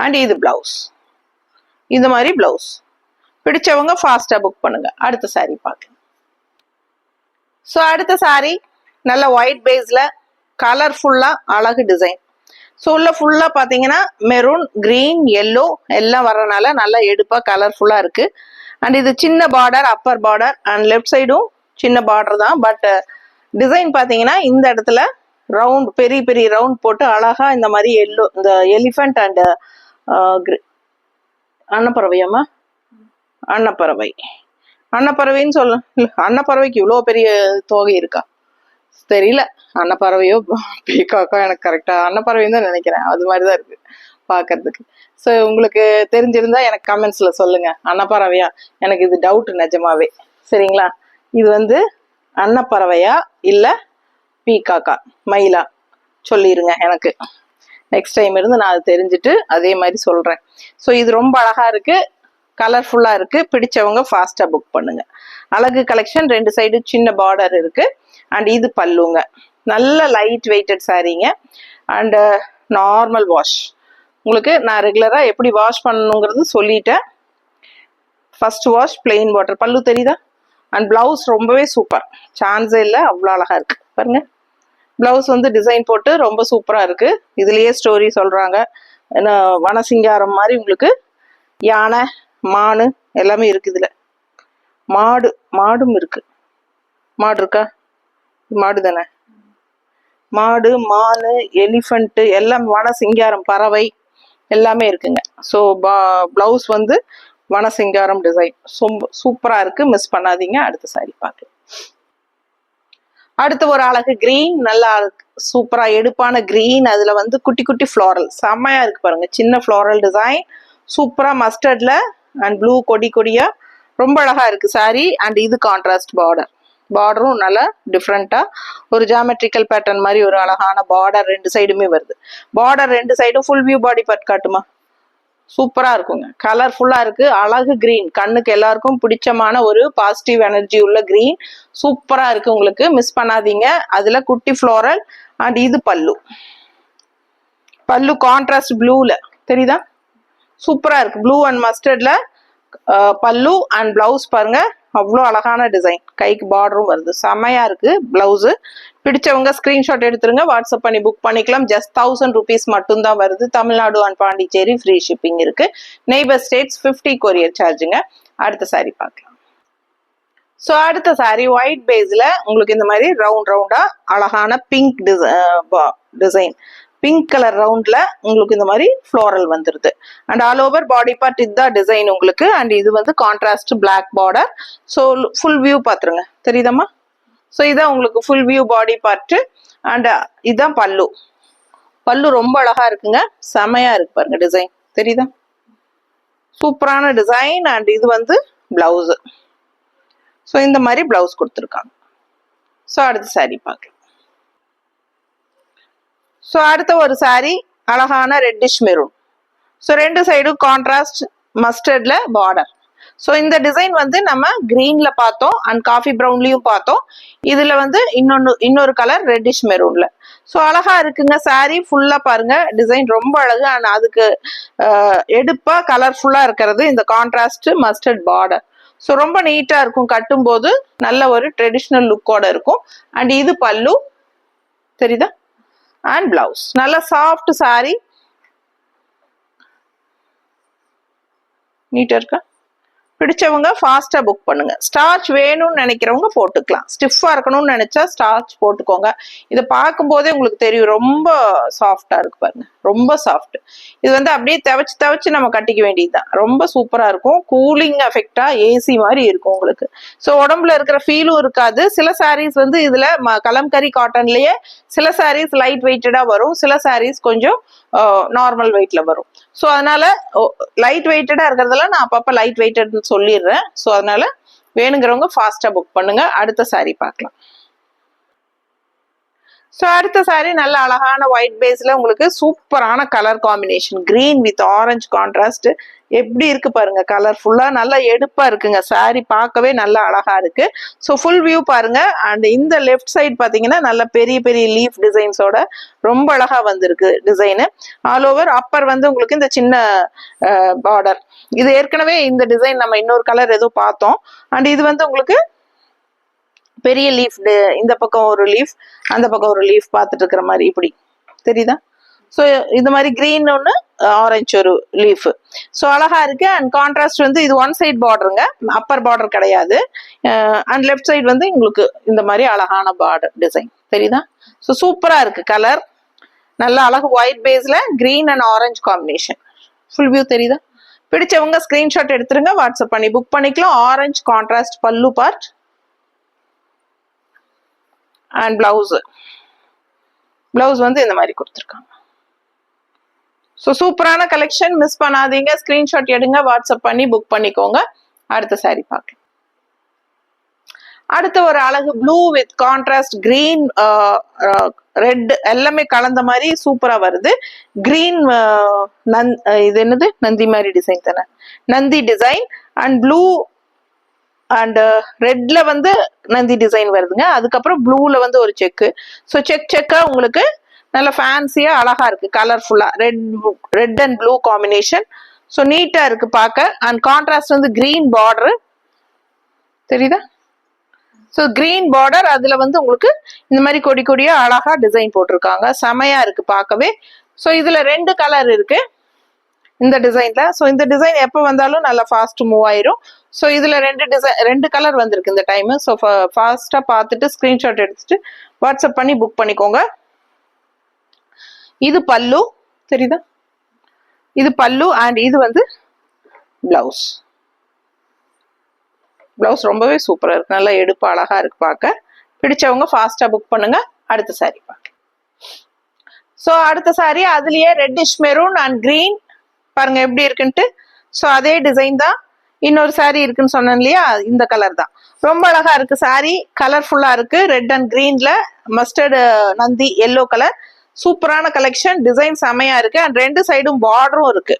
அண்ட் இது பிளவுஸ், இந்த மாதிரி பிளவுஸ். பிடிச்சவங்க ஃபாஸ்டா புக் பண்ணுங்க. அடுத்த சாரி பார்க்கலாம். ஸோ அடுத்த சாரி நல்ல ஒயிட் பேஸ்ல கலர்ஃபுல்லா அழகு டிசைன். ஸோ உள்ள ஃபுல்லா பாத்தீங்கன்னா மெரூன் கிரீன் எல்லோ எல்லாம் வர்றதுனால நல்லா எடுப்பா கலர்ஃபுல்லா இருக்கு. அண்ட் இது சின்ன border, upper border and left சைடும் சின்ன பார்டர் தான். பட் டிசைன் பாத்தீங்கன்னா இந்த இடத்துல ரவுண்ட் பெரிய ரவுண்ட் போட்டு அழகா இந்த மாதிரி எல்லோ, இந்த எலிஃபண்ட் அண்ட் அன்னப்பறவையம்மா, அன்னப்பறவைன்னு சொல்ல, அன்னப்பறவைக்கு இவ்வளோ பெரிய தோகை இருக்கா தெரியல. அன்னப்பறவையோ பீகாக்கோ எனக்கு கரெக்டா அன்னப்பறவைன்னு தான் நினைக்கிறேன். அது மாதிரிதான் இருக்கு பாக்குறதுக்கு. ஸோ உங்களுக்கு தெரிஞ்சிருந்தா எனக்கு கமெண்ட்ஸ்ல சொல்லுங்க, அன்னப்பறவையா? எனக்கு இது டவுட் நிஜமாவே. சரிங்களா? இது வந்து அன்னப்பறவையா இல்ல பீகாக்கா மயிலா சொல்லிருங்க எனக்கு. நெக்ஸ்ட் டைம் இருந்து நான் அது தெரிஞ்சுட்டு அதே மாதிரி சொல்றேன். ஸோ இது ரொம்ப அழகா இருக்கு, கலர்ஃபுல்லா இருக்கு. பிடிச்சவங்க ஃபாஸ்டா புக் பண்ணுங்க. அழகு கலெக்ஷன், ரெண்டு சைடு சின்ன பார்டர் இருக்கு. அண்ட் இது பல்லுங்க, நல்ல லைட் வெயிட்டட் சாரீங்க. And normal wash. உங்களுக்கு நான் ரெகுலரா எப்படி வாஷ் பண்ணணுங்கிறது சொல்லிட்டேன். First wash plain water. பல்லு தெரியுதா? அண்ட் பிளவுஸ் ரொம்பவே சூப்பர், சான்ஸே இல்லை, அவ்வளோ அழகா இருக்கு பாருங்க. பிளவுஸ் வந்து டிசைன் போட்டு ரொம்ப சூப்பரா இருக்கு. இதுலயே ஸ்டோரி சொல்றாங்க, ஏன்னா வனசிங்காரம் மாதிரி உங்களுக்கு யானை மானு எல்லாமே இருக்கு. இதுல மாடும் இருக்கு. மாடு இருக்கா? மாடு தானே. மாடு, மானு, எலிஃபண்ட் எல்லாம் வனசிங்காரம் பறவை எல்லாமே இருக்குங்க. ஸோ பிளவுஸ் வந்து வனசிங்காரம் டிசைன் சூப்பரா இருக்கு, மிஸ் பண்ணாதீங்க. அடுத்த சாரி பார்க்கலாம். அடுத்து ஒரு அழகு கிரீன், நல்லா சூப்பரா எடுப்பான கிரீன், அதுல வந்து குட்டி குட்டி ஃப்ளாரல் செம்மையா இருக்கு பாருங்க. சின்ன ஃப்ளாரல் டிசைன் சூப்பரா மஸ்டர்ட்ல அண்ட் ப்ளூ கொடியா ரொம்ப அழகா இருக்கு சாரி. அண்ட் இது கான்ட்ராஸ்ட் பார்டரும் நல்லா டிஃப்ரெண்டா ஒரு ஜாமெட்ரிக்கல் பேட்டர்ன் மாதிரி ஒரு அழகான பார்டர் ரெண்டு சைடுமே வருது. பார்டர் ரெண்டு சைடும் ஃபுல் வியூ பாடி பார்ட் காட்டுமா? சூப்பரா இருக்குங்க, கலர்ஃபுல்லா இருக்கு. அழகு கிரீன், கண்ணுக்கு எல்லாருக்கும் பிடிச்சமான ஒரு பாசிட்டிவ் எனர்ஜி உள்ள கிரீன் சூப்பரா இருக்கு உங்களுக்கு, மிஸ் பண்ணாதீங்க. அதுல குட்டி ஃப்ளோரல் அண்ட் இது பல்லு கான்ட்ராஸ்ட் ப்ளூல தெரியுதா? சூப்பரா இருக்கு. ப்ளூ அண்ட் மஸ்டர்ட்ல பல்லு அண்ட் பிளவுஸ் பாருங்க, அவ்வளோ அழகான டிசைன். கைக்கு பார்டரும் வருது, செமையா இருக்கு பிளவுஸ். பிடிச்சவங்க ஸ்கிரீன்ஷாட் எடுத்துருங்க, வாட்ஸ்அப் பண்ணி புக் பண்ணிக்கலாம். ஜஸ்ட் 1000 rupees மட்டும்தான் வருது. Tamil Nadu and Pondicherry free shipping இருக்கு. நெய்பர் ஸ்டேட்ஸ் 50 கொரியர் சார்ஜுங்க. அடுத்த சாரி பார்க்கலாம். ஸோ அடுத்த சாரி ஒயிட் பேஸ்ல உங்களுக்கு இந்த மாதிரி ரவுண்டா அழகான பிங்க் டிசைன், பிங்க் கலர் ரவுண்ட்ல உங்களுக்கு இந்த மாதிரி ஃப்ளோரல் வந்துருது. And all over body part இதுதான் டிசைன் உங்களுக்கு. அண்ட் இது வந்து contrast black border. So full view பாத்துருங்க, தெரியுதாம்மா? ஸோ இதான் உங்களுக்கு full view body part. And இதுதான் பல்லு. பல்லு ரொம்ப அழகா இருக்குங்க, செமையா இருக்கு பாருங்க டிசைன், தெரியுதா? சூப்பரான டிசைன். அண்ட் இது வந்து பிளவுஸ். ஸோ இந்த மாதிரி பிளவுஸ் கொடுத்துருக்காங்க. ஸோ அடுத்த சாரி பார்க்கலாம். ஸோ அடுத்த ஒரு சாரி அழகான ரெட்டிஷ் மெரூன். ஸோ ரெண்டு சைடும் கான்ட்ராஸ்ட் மஸ்டர்ட்ல பார்டர். ஸோ இந்த டிசைன் வந்து நம்ம கிரீன்ல பார்த்தோம் அண்ட் காஃபி ப்ரௌன்லயும் பார்த்தோம். இதுல வந்து இன்னொரு கலர் ரெட்டிஷ் மெரூன்ல. ஸோ அழகா இருக்குங்க சாரி ஃபுல்லா பாருங்க, டிசைன் ரொம்ப அழகு. அண்ட் அதுக்கு எடுப்பா கலர்ஃபுல்லா இருக்கிறது இந்த கான்ட்ராஸ்ட் மஸ்டர்ட் பார்டர். ஸோ ரொம்ப நீட்டா இருக்கும், கட்டும் போது நல்ல ஒரு ட்ரெடிஷ்னல் லுக்கோட இருக்கும். அண்ட் இது பல்லு, தெரியுதா? அண்ட் பிளவுஸ் நல்ல சாஃப்ட் சாரி, நீட்டா இருக்கா? பிடிச்சவங்க ஃபாஸ்டா புக் பண்ணுங்க. ஸ்டார்ச் வேணும்னு நினைக்கிறவங்க போட்டுக்கலாம். ஸ்டிஃபா இருக்கணும்னு நினைச்சா ஸ்டார்ச் போட்டுக்கோங்க. இதை பார்க்கும் போதே உங்களுக்கு தெரியும் ரொம்ப சாஃப்டா இருக்கு பாருங்க, ரொம்ப சாஃப்ட். இது வந்து அப்படியே தவச்சு நம்ம கட்டிக்க வேண்டியதுதான். ரொம்ப சூப்பரா இருக்கும், கூலிங் எஃபெக்டா ஏசி மாதிரி இருக்கும் உங்களுக்கு. ஸோ உடம்புல இருக்கிற ஃபீலும் இருக்காது. சில சாரீஸ் வந்து இதுல கலம்கரி காட்டன்லயே சில சாரீஸ் லைட் வெயிட்டடா வரும், சில சாரீஸ் கொஞ்சம் நார்மல் வெயிட்ல வரும். ஸோ அதனால லைட் வெயிட்டடா இருக்கிறதெல்லாம் நான் அப்பப்ப லைட் வெயிட்டட் சொல்லிடுறேன். ஸோ அதனால வேணுங்கிறவங்க ஃபாஸ்டா புக் பண்ணுங்க. அடுத்த சாரி பார்க்கலாம். ஸோ அடுத்த சாரி நல்ல அழகான ஒயிட் பேஸ்ல உங்களுக்கு சூப்பரான colour combination, green with orange contrast. எப்படி இருக்கு பாருங்க, கலர்ஃபுல்லா நல்லா எடுப்பா இருக்குங்க. சாரி பார்க்கவே நல்லா அழகா இருக்கு. ஸோ ஃபுல் வியூ பாருங்க. அண்ட் இந்த லெஃப்ட் சைட் பாத்தீங்கன்னா நல்ல பெரிய பெரிய லீஃப் டிசைன்ஸோட ரொம்ப அழகா வந்திருக்கு டிசைனு. ஆல் ஓவர் அப்பர் வந்து உங்களுக்கு இந்த சின்ன பார்டர். இது ஏற்கனவே இந்த டிசைன் நம்ம இன்னொரு கலர் ஏதோ பார்த்தோம். அண்ட் இது வந்து உங்களுக்கு பெரிய லீஃப், இந்த பக்கம் ஒரு லீஃப் அந்த பக்கம் ஒரு லீஃப் பார்த்துட்டு இருக்கிற மாதிரி, இப்படி தெரியுதா? ஸோ இந்த மாதிரி கிரீன் ஒன்று, ஆரஞ்சு ஒரு லீஃப். ஸோ அழகா இருக்கு. அண்ட் கான்ட்ராஸ்ட் வந்து இது ஒன் சைட் பார்டருங்க, அப்பர் பார்டர் கிடையாது. அண்ட் லெஃப்ட் சைடு வந்து உங்களுக்கு இந்த மாதிரி அழகான பார்டர் டிசைன், தெரியுதா? ஸோ சூப்பரா இருக்கு கலர், நல்ல அழகு ஒயிட் பேஸ்ல green and orange combination. Full view தெரியுதா? பிடிச்சவங்க ஸ்கிரீன்ஷாட் எடுத்துருங்க, வாட்ஸ்அப் பண்ணி புக் பண்ணிக்கலாம். ஆரஞ்சு கான்ட்ராஸ்ட் பல்லு பார்ட் அண்ட் பிளவுஸ் வந்து இந்த மாதிரி கொடுத்துருக்காங்க. ஸோ சூப்பரான கலெக்ஷன், மிஸ் பண்ணாதீங்க. ஸ்கிரீன்ஷாட் எடுங்க, வாட்ஸ்அப் பண்ணி புக் பண்ணிக்கோங்க. அடுத்த சாரி பார்க்கலாம். அடுத்த ஒரு அழகு blue with contrast green, red எல்லாமே கலந்த மாதிரி சூப்பரா வருது. கிரீன் இது என்னது, நந்தி மாதிரி டிசைன் தானே, Nandi design. And blue and ரெட்ல வந்து நந்தி டிசைன் வருதுங்க. அதுக்கப்புறம் ப்ளூல வந்து ஒரு செக்கு. ஸோ செக்கா உங்களுக்கு நல்ல ஃபேன்சியா அழகா இருக்கு, கலர்ஃபுல்லா red and blue combination. So நீட்டா இருக்கு பார்க்க. அண்ட் கான்ட்ராஸ்ட் வந்து கிரீன் பார்டர், தெரியுதா? ஸோ கிரீன் பார்டர், அதுல வந்து உங்களுக்கு இந்த மாதிரி கொடி கொடியா அழகா டிசைன் போட்டிருக்காங்க, செமையா இருக்கு பார்க்கவே. ஸோ இதுல ரெண்டு கலர் இருக்கு இந்த டிசைன்ல. ஸோ இந்த டிசைன் எப்போ வந்தாலும் நல்லா ஃபாஸ்ட் மூவ் ஆயிரும். ஸோ இதுல ரெண்டு கலர் வந்திருக்கு இந்த டைம். ஸோ ஃபாஸ்டா பார்த்துட்டு ஸ்கிரீன்ஷாட் எடுத்துட்டு வாட்ஸ்அப் பண்ணி புக் பண்ணிக்கோங்க. இது பல்லு, தெரியுதா? இது பல்லு. அண்ட் இது வந்து பிளவுஸ். பிளவுஸ் ரொம்பவே சூப்பரா இருக்கு, நல்லா எடுப்பு அழகா இருக்கு பார்க்க. பிடிச்சவங்க ஃபாஸ்டா புக் பண்ணுங்க. அடுத்த சாரி பார்க்க. ஸோ அடுத்த சாரி அதுலயே ரெட்டிஷ் மெரூன் அண்ட் கிரீன் பாருங்க எப்படி இருக்குன்ட்டு. ஸோ அதே டிசைன் தான் இன்னொரு சாரி இருக்குன்னு சொன்னேன் இல்லையா, இந்த கலர் தான். ரொம்ப அழகா இருக்கு சாரி, கலர்ஃபுல்லா இருக்கு. ரெட் அண்ட் கிரீன்ல மஸ்டர்டு நந்தி எல்லோ கலர். சூப்பரான கலெக்ஷன், டிசைன் செமையா இருக்கு. அண்ட் ரெண்டு சைடும் பார்டரும் இருக்கு.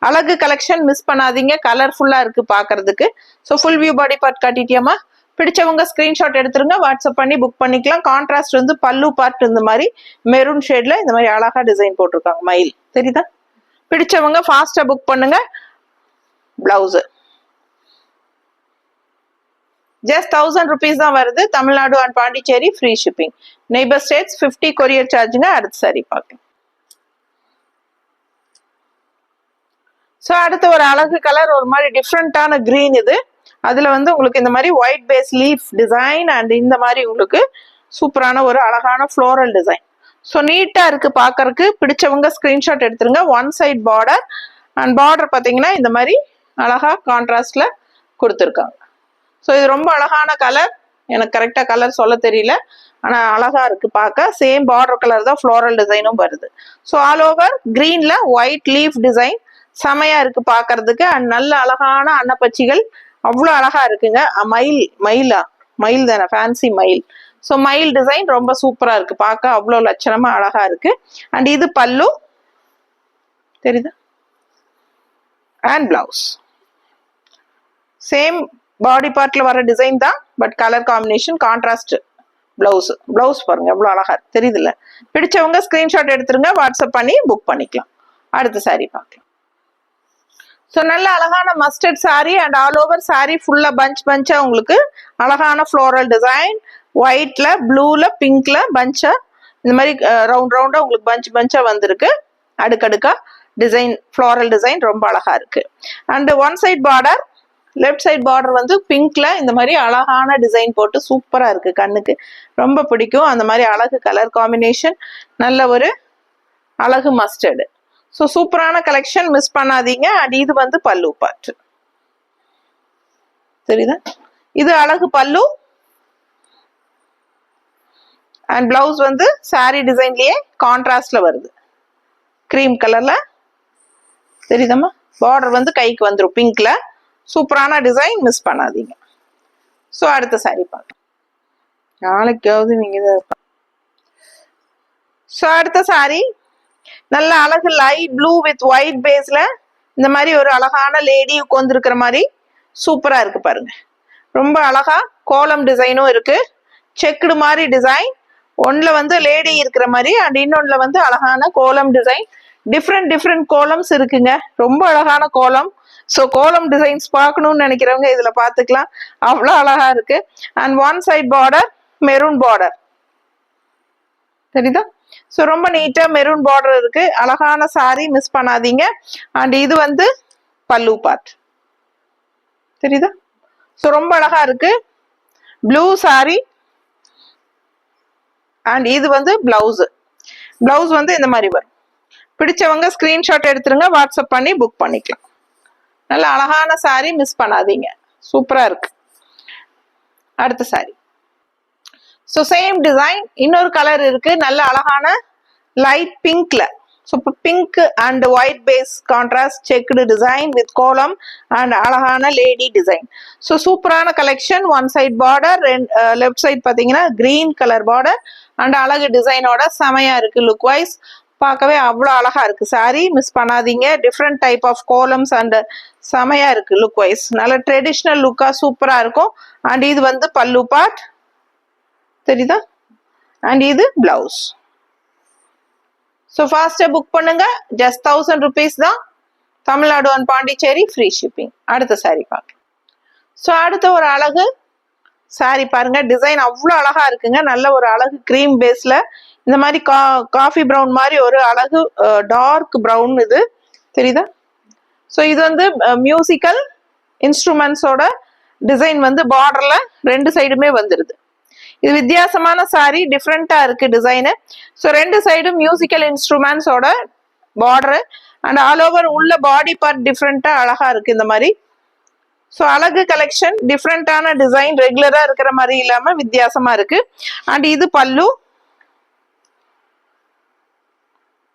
அழகு கலெக்ஷன், மிஸ் பண்ணாதீங்க, கலர்ஃபுல்லா இருக்கு பாக்குறதுக்கு. So full view body part காட்டிட்டியாமா? பிடிச்சவங்க ஸ்கிரீன்ஷாட் எடுத்துருங்க, வாட்ஸ்அப் பண்ணி புக் பண்ணிக்கலாம். கான்ட்ராஸ்ட் வந்து பல்லு பார்ட் இந்த மாதிரி மெரூன் ஷேட்ல இந்த மாதிரி அழகா டிசைன் போட்டிருக்காங்க, மயில், தெரியுதா? பிடிச்சவங்க ஃபாஸ்டா புக் பண்ணுங்க. பிளவுஸ் ஜஸ்ட் 1000 rupees தான் வருது. Tamil Nadu and Pondicherry free shipping. Neighbour states 50 courier சார்ஜுங்க. அடுத்த சாரி பார்க்கலாம். ஸோ அடுத்த ஒரு அழகு கலர், ஒரு மாதிரி டிஃப்ரெண்டான கிரீன் இது. அதுல வந்து உங்களுக்கு இந்த மாதிரி white base leaf design and இந்த மாதிரி உங்களுக்கு சூப்பரான ஒரு அழகான ஃப்ளோரல் டிசைன். ஸோ நீட்டா இருக்கு பார்க்கறதுக்கு. பிடிச்சவங்க ஸ்கிரீன்ஷாட் எடுத்துருங்க. One side border and border பார்த்தீங்கன்னா இந்த மாதிரி அழகா கான்ட்ராஸ்ட்ல கொடுத்துருக்காங்க. ஸோ இது ரொம்ப அழகான கலர். எனக்கு கரெக்டா கலர் சொல்ல தெரியல, ஆனா அழகா இருக்கு பார்க்க. சேம் பார்டர் கலர் தான் ஃப்ளோரல் டிசைனும் வருது. ஸோ ஆல் ஓவர் கிரீன்ல ஒயிட் லீஃப் டிசைன் செமையா இருக்கு பார்க்கறதுக்கு. அண்ட் நல்ல அழகான அன்னப்பச்சிகள் அவ்வளோ அழகா இருக்குங்க. மயில் தானே, ஃபேன்சி மயில். ஸோ மயில் டிசைன் ரொம்ப சூப்பரா இருக்கு பார்க்க, அவ்வளோ லட்சணமா அழகா இருக்கு. அண்ட் இது பல்லு தெரியுதா, அண்ட் பிளவுஸ் சேம் பாடி பார்ட்ல வர டிசைன் தான், but colour combination contrast. Blouse பாருங்க எவ்வளவு அழகா இருக்கு, தெரியுதுல்ல. பிடிச்சவங்க ஸ்கிரீன்ஷாட் எடுத்துருங்க, வாட்ஸ்அப் பண்ணி புக் பண்ணிக்கலாம். அடுத்த சாரி பார்க்கலாம். ஸோ நல்ல அழகான mustard sorry and all over sorry ஃபுல்லா பஞ்சா உங்களுக்கு அழகான ஃப்ளோரல் டிசைன். ஒயிட்ல, ப்ளூல, பிங்க்ல பஞ்சா இந்த மாதிரி ரவுண்டா உங்களுக்கு பஞ்சா வந்திருக்கு. அடுக்கடுக்கா டிசைன், ஃப்ளோரல் டிசைன் ரொம்ப அழகா இருக்கு. And one side border, left side border வந்து பிங்க்ல இந்த மாதிரி அழகான டிசைன் போட்டு சூப்பரா இருக்கு, கண்ணுக்கு ரொம்ப பிடிக்கும். அந்த மாதிரி அழகு கலர் காம்பினேஷன், நல்ல ஒரு அழகு மஸ்டர்டு. ஸோ சூப்பரான கலெக்ஷன், மிஸ் பண்ணாதீங்க. அண்ட் இது வந்து பல்லு பார்ட், தெரியுதா, இது அழகு பல்லு. அண்ட் பிளவுஸ் வந்து சாரி டிசைன்லயே கான்ட்ராஸ்ட்ல வருது, கிரீம் கலர்ல, தெரியுதம்மா. பார்டர் வந்து கைக்கு வந்துடும் பிங்க்ல. சூப்பரான டிசைன், மிஸ் பண்ணாதீங்க. ஸோ அடுத்த சாரி பார்க்கலாம். நாளைக்காவது நீங்க இதை. ஸோ அடுத்த சாரி நல்ல அழகு லைட் ப்ளூ வித் ஒயிட் பேஸ்ல இந்த மாதிரி ஒரு அழகான லேடி உட்கார்ந்துருக்கிற மாதிரி சூப்பரா இருக்கு பாருங்க. ரொம்ப அழகா கோலம் டிசைனும் இருக்கு, செக்குடு மாதிரி டிசைன். ஒன்னுல வந்து லேடி இருக்கிற மாதிரி அண்ட் இன்னொன்னுல வந்து அழகான கோலம் டிசைன். டிஃப்ரெண்ட் கோலம்ஸ் இருக்குங்க, ரொம்ப அழகான கோலம். ஸோ கோலம் டிசைன்ஸ் பார்க்கணும்னு நினைக்கிறவங்க இதுல பாத்துக்கலாம், அவ்வளோ அழகா இருக்கு. And one side border maroon border, தெரியுதா. ஸோ ரொம்ப நீட்டா மெரூன் பார்டர் இருக்கு, அழகான சாரி, மிஸ் பண்ணாதீங்க. அண்ட் இது வந்து பல்லு பார்ட், தெரியுதா. ஸோ ரொம்ப அழகா இருக்கு, ப்ளூ சாரி. அண்ட் இது வந்து பிளவுஸ் வந்து இந்த மாதிரி வரும். பிடிச்சவங்க ஸ்கிரீன்ஷாட் எடுத்துருங்க, வாட்ஸ்அப் பண்ணி புக் பண்ணிக்கலாம். நல்ல அழகான சாரி, மிஸ் பண்ணாதீங்க, சூப்பரா இருக்கு. அடுத்த சாரி. ஸோ சேம் டிசைன், இன்னொரு கலர் இருக்கு, நல்ல அழகான லைட் பிங்க்ல. So pink and white base contrast checked design with kolam and அழகான லேடி டிசைன். ஸோ சூப்பரான collection. One side border, left side பார்த்தீங்கன்னா கிரீன் கலர் பார்டர் அண்ட் அழகு டிசைனோட செமையா இருக்கு. லுக் வைஸ் பார்க்கவே அவ்வளோ அழகா இருக்கு சாரி, மிஸ் பண்ணாதீங்க. டிஃப்ரெண்ட் டைப் ஆஃப் கோலம்ஸ் அண்ட் செமையா இருக்கு. லுக் வைஸ் நல்ல ட்ரெடிஷ்னல் லுக்கா சூப்பரா இருக்கும். அண்ட் இது வந்து பல்லு பார்ட், தெரியுதா. அண்ட் இது பிளவுஸ். ஸோ ஃபாஸ்டா புக் பண்ணுங்க, ஜஸ்ட் 1000 rupees தான். Tamil Nadu and Pondicherry free shipping. அடுத்த சாரி பார்க்க. ஸோ அடுத்த ஒரு அழகு சாரி பாருங்க, டிசைன் அவ்வளோ அழகா இருக்குங்க. நல்ல ஒரு அழகு கிரீம் பேஸ்ல இந்த மாதிரி காஃபி ப்ரௌன் மாதிரி ஒரு அழகு டார்க் ப்ரௌன், இது தெரியுதா. ஸோ இது வந்து மியூசிக்கல் இன்ஸ்ட்ருமெண்ட்ஸோட டிசைன் வந்து பார்டர்ல ரெண்டு சைடுமே வந்துருது. இது வித்தியாசமான சாரி, டிஃப்ரெண்டா இருக்கு டிசைனு. ஸோ ரெண்டு சைடும் மியூசிக்கல் இன்ஸ்ட்ருமெண்ட்ஸோட பார்டரு அண்ட் ஆல் ஓவர் உள்ள பாடி பார்ட் டிஃப்ரெண்டா அழகா இருக்கு இந்த மாதிரி. ஸோ அழகு கலெக்ஷன், டிஃப்ரெண்டான டிசைன், ரெகுலரா இருக்கிற மாதிரி இல்லாம வித்தியாசமா இருக்கு. அண்ட் இது பல்லு,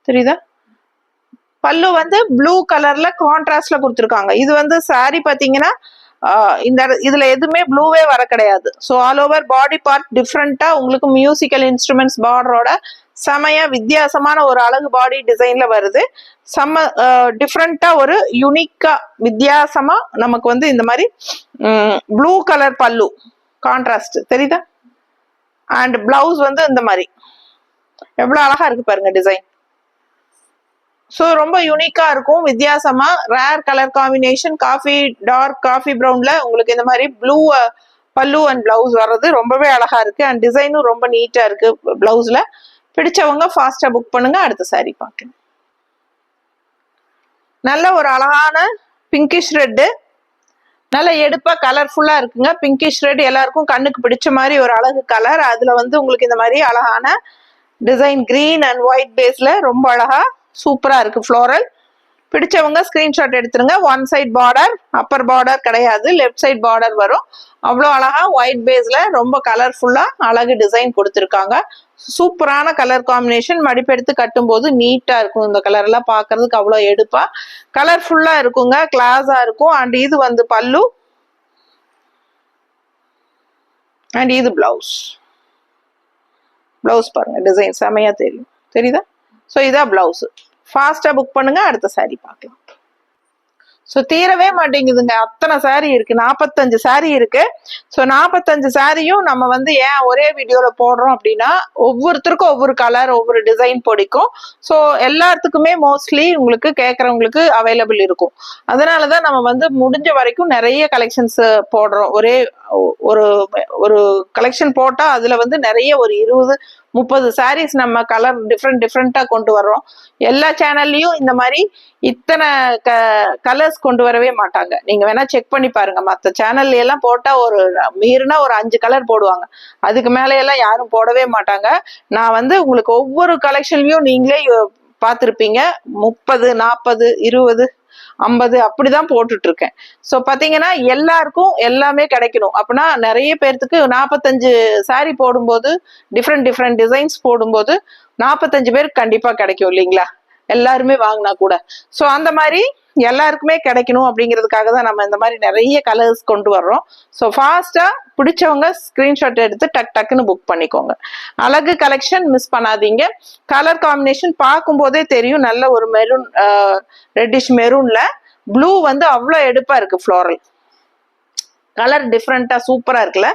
தெரியுதா. பல்லு வந்து ப்ளூ கலர்ல கான்ட்ராஸ்ட்ல கொடுத்துருக்காங்க. இது வந்து சாரி பாத்தீங்கன்னா இந்த இதுல எதுவுமே ப்ளூவே வர கிடையாது. So all over body part டிஃப்ரெண்டா உங்களுக்கு மியூசிக்கல் இன்ஸ்ட்ருமெண்ட்ஸ் பார்டரோட செமையா வித்தியாசமான ஒரு அழகு பாடி டிசைன்ல வருது. செம்ம டிஃப்ரெண்டா ஒரு யுனிக்கா வித்தியாசமா நமக்கு வந்து இந்த மாதிரி ப்ளூ கலர் பல்லு கான்ட்ராஸ்ட், தெரியுதா. அண்ட் பிளவுஸ் வந்து இந்த மாதிரி எவ்வளவு அழகா இருக்கு பாருங்க டிசைன். ஸோ ரொம்ப யூனிக்கா இருக்கும், வித்தியாசமா rare colour combination. Dark coffee ப்ரௌன்ல உங்களுக்கு இந்த மாதிரி ப்ளூ பல்லு அண்ட் பிளவுஸ் வர்றது ரொம்பவே அழகா இருக்கு. அண்ட் டிசைனும் ரொம்ப நீட்டா இருக்கு பிளவுஸ்ல. பிடிச்சவங்க ஃபாஸ்டா புக் பண்ணுங்க. அடுத்த சாரி பார்க்கணும். நல்ல ஒரு அழகான பிங்கிஷ் ரெட்டு நல்ல எடுப்பா கலர்ஃபுல்லா இருக்குங்க. பிங்கிஷ் ரெட் எல்லாருக்கும் கண்ணுக்கு பிடிச்ச மாதிரி ஒரு அழகு கலர். அதுல வந்து உங்களுக்கு இந்த மாதிரி அழகான டிசைன் கிரீன் அண்ட் ஒயிட் பேஸ்ல ரொம்ப அழகா சூப்பரா இருக்கு ஃப்ளோரல். பிடிச்சவங்க ஸ்கிரீன்ஷாட் எடுத்துருங்க. One side border, upper border கிடையாது, லெஃப்ட் சைட் பார்டர் வரும். அவ்வளோ அழகா ஒயிட் பேஸ்ல ரொம்ப கலர்ஃபுல்லா அழகு டிசைன் கொடுத்துருக்காங்க. சூப்பரான கலர் காம்பினேஷன். மடிப்பெடுத்து கட்டும் போது நீட்டா இருக்கும். இந்த கலர் எல்லாம் பாக்குறதுக்கு அவ்வளோ எடுப்பா கலர்ஃபுல்லா இருக்குங்க, கிளாஸா இருக்கும். அண்ட் இது வந்து பல்லு அண்ட் இது பிளவுஸ். பிளவுஸ் பாருங்க, டிசைன் செமையா தெரியும், தெரியுதா? ஸோ இதான் பிளவுஸ். ஃபாஸ்டா புக் பண்ணுங்க. அடுத்த சாரி பார்க்கலாம். ஸோ தீரவே மாட்டேங்குதுங்க, அத்தனை சாரி இருக்கு. 45 சாரி இருக்கு. ஸோ 45 சாரியும் நம்ம வந்து ஏன் ஒரே வீடியோல போடுறோம் அப்படின்னா, ஒவ்வொருத்தருக்கும் ஒவ்வொரு கலர், ஒவ்வொரு டிசைன் பிடிக்கும். ஸோ எல்லாத்துக்குமே மோஸ்ட்லி உங்களுக்கு கேட்கறவங்களுக்கு அவைலபிள் இருக்கும். அதனாலதான் நம்ம வந்து முடிஞ்ச வரைக்கும் நிறைய கலெக்ஷன்ஸ் போடுறோம். ஒரே ஒரு ஒரு கலெக்ஷன் போட்டா அதுல வந்து நிறைய ஒரு 20-30 சாரீஸ் நம்ம கலர் டிஃப்ரெண்டா கொண்டு வர்றோம். எல்லா சேனல்லையும் இந்த மாதிரி இத்தனை கலர்ஸ் கொண்டு வரவே மாட்டாங்க. நீங்க வேணா செக் பண்ணி பாருங்க. மற்ற சேனல்ல எல்லாம் போட்டா ஒரு மீறினா ஒரு 5 கலர் போடுவாங்க. அதுக்கு மேல எல்லாம் யாரும் போடவே மாட்டாங்க. நான் வந்து உங்களுக்கு ஒவ்வொரு கலெக்ஷன்லயும் நீங்களே பார்த்திருப்பீங்க, 30, 40, 20, 50 அப்படிதான் போட்டுட்டு இருக்கேன். ஸோ பாத்தீங்கன்னா எல்லாருக்கும் எல்லாமே கிடைக்கணும். அப்படின்னா நிறைய பேர்த்துக்கு 45 சாரி போடும்போது டிஃப்ரெண்ட் டிசைன்ஸ் போடும்போது 45 பேருக்கு கண்டிப்பா கிடைக்கும் இல்லைங்களா, எல்லாருமே வாங்கினா கூட. ஸோ அந்த மாதிரி எல்லாருக்குமே கிடைக்கணும் அப்படிங்கிறதுக்காக தான் நம்ம இந்த மாதிரி நிறைய கலர்ஸ் கொண்டு வர்றோம். ஸோ ஃபாஸ்டா பிடிச்சவங்க ஸ்கிரீன்ஷாட் எடுத்து டக் டக்குன்னு புக் பண்ணிக்கோங்க. அழகு கலெக்ஷன் மிஸ் பண்ணாதீங்க. கலர் காம்பினேஷன் பார்க்கும் போதே தெரியும், நல்ல ஒரு மெரூன், ரெட்டிஷ் மெரூன்ல ப்ளூ வந்து அவ்வளோ எடுப்பா இருக்கு. ஃப்ளோரல் கலர் டிஃப்ரெண்டா சூப்பரா இருக்குல்ல.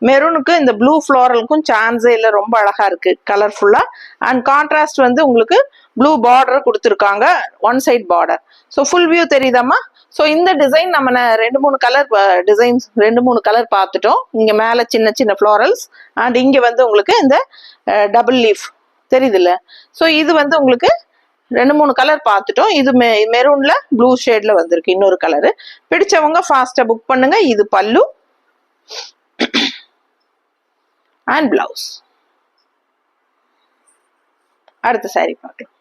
மெரூனுக்கு இந்த ப்ளூ ஃப்ளோரலுக்கும் சான்ஸே இல்லை, ரொம்ப அழகா இருக்கு கலர்ஃபுல்லா. அண்ட் கான்ட்ராஸ்ட் வந்து உங்களுக்கு ப்ளூ பார்டர் கொடுத்துருக்காங்க, one side border. So full view தெரியுதாமா? ஸோ இந்த டிசைன் நம்ம 2-3 கலர் டிசைன்ஸ் 2-3 கலர் பார்த்துட்டோம். இங்க மேல சின்ன சின்ன ஃப்ளோரல்ஸ் அண்ட் இங்க வந்து உங்களுக்கு இந்த டபுள் லீஃப் தெரியுது இல்ல. ஸோ இது வந்து உங்களுக்கு 2-3 கலர் பார்த்துட்டோம். இது மெரூன்ல ப்ளூ ஷேட்ல வந்திருக்கு இன்னொரு கலரு. பிடிச்சவங்க ஃபாஸ்டா புக் பண்ணுங்க. இது பல்லு அண்ட் பிளவுஸ். அடுத்த சாரி பார்க்கலாம்.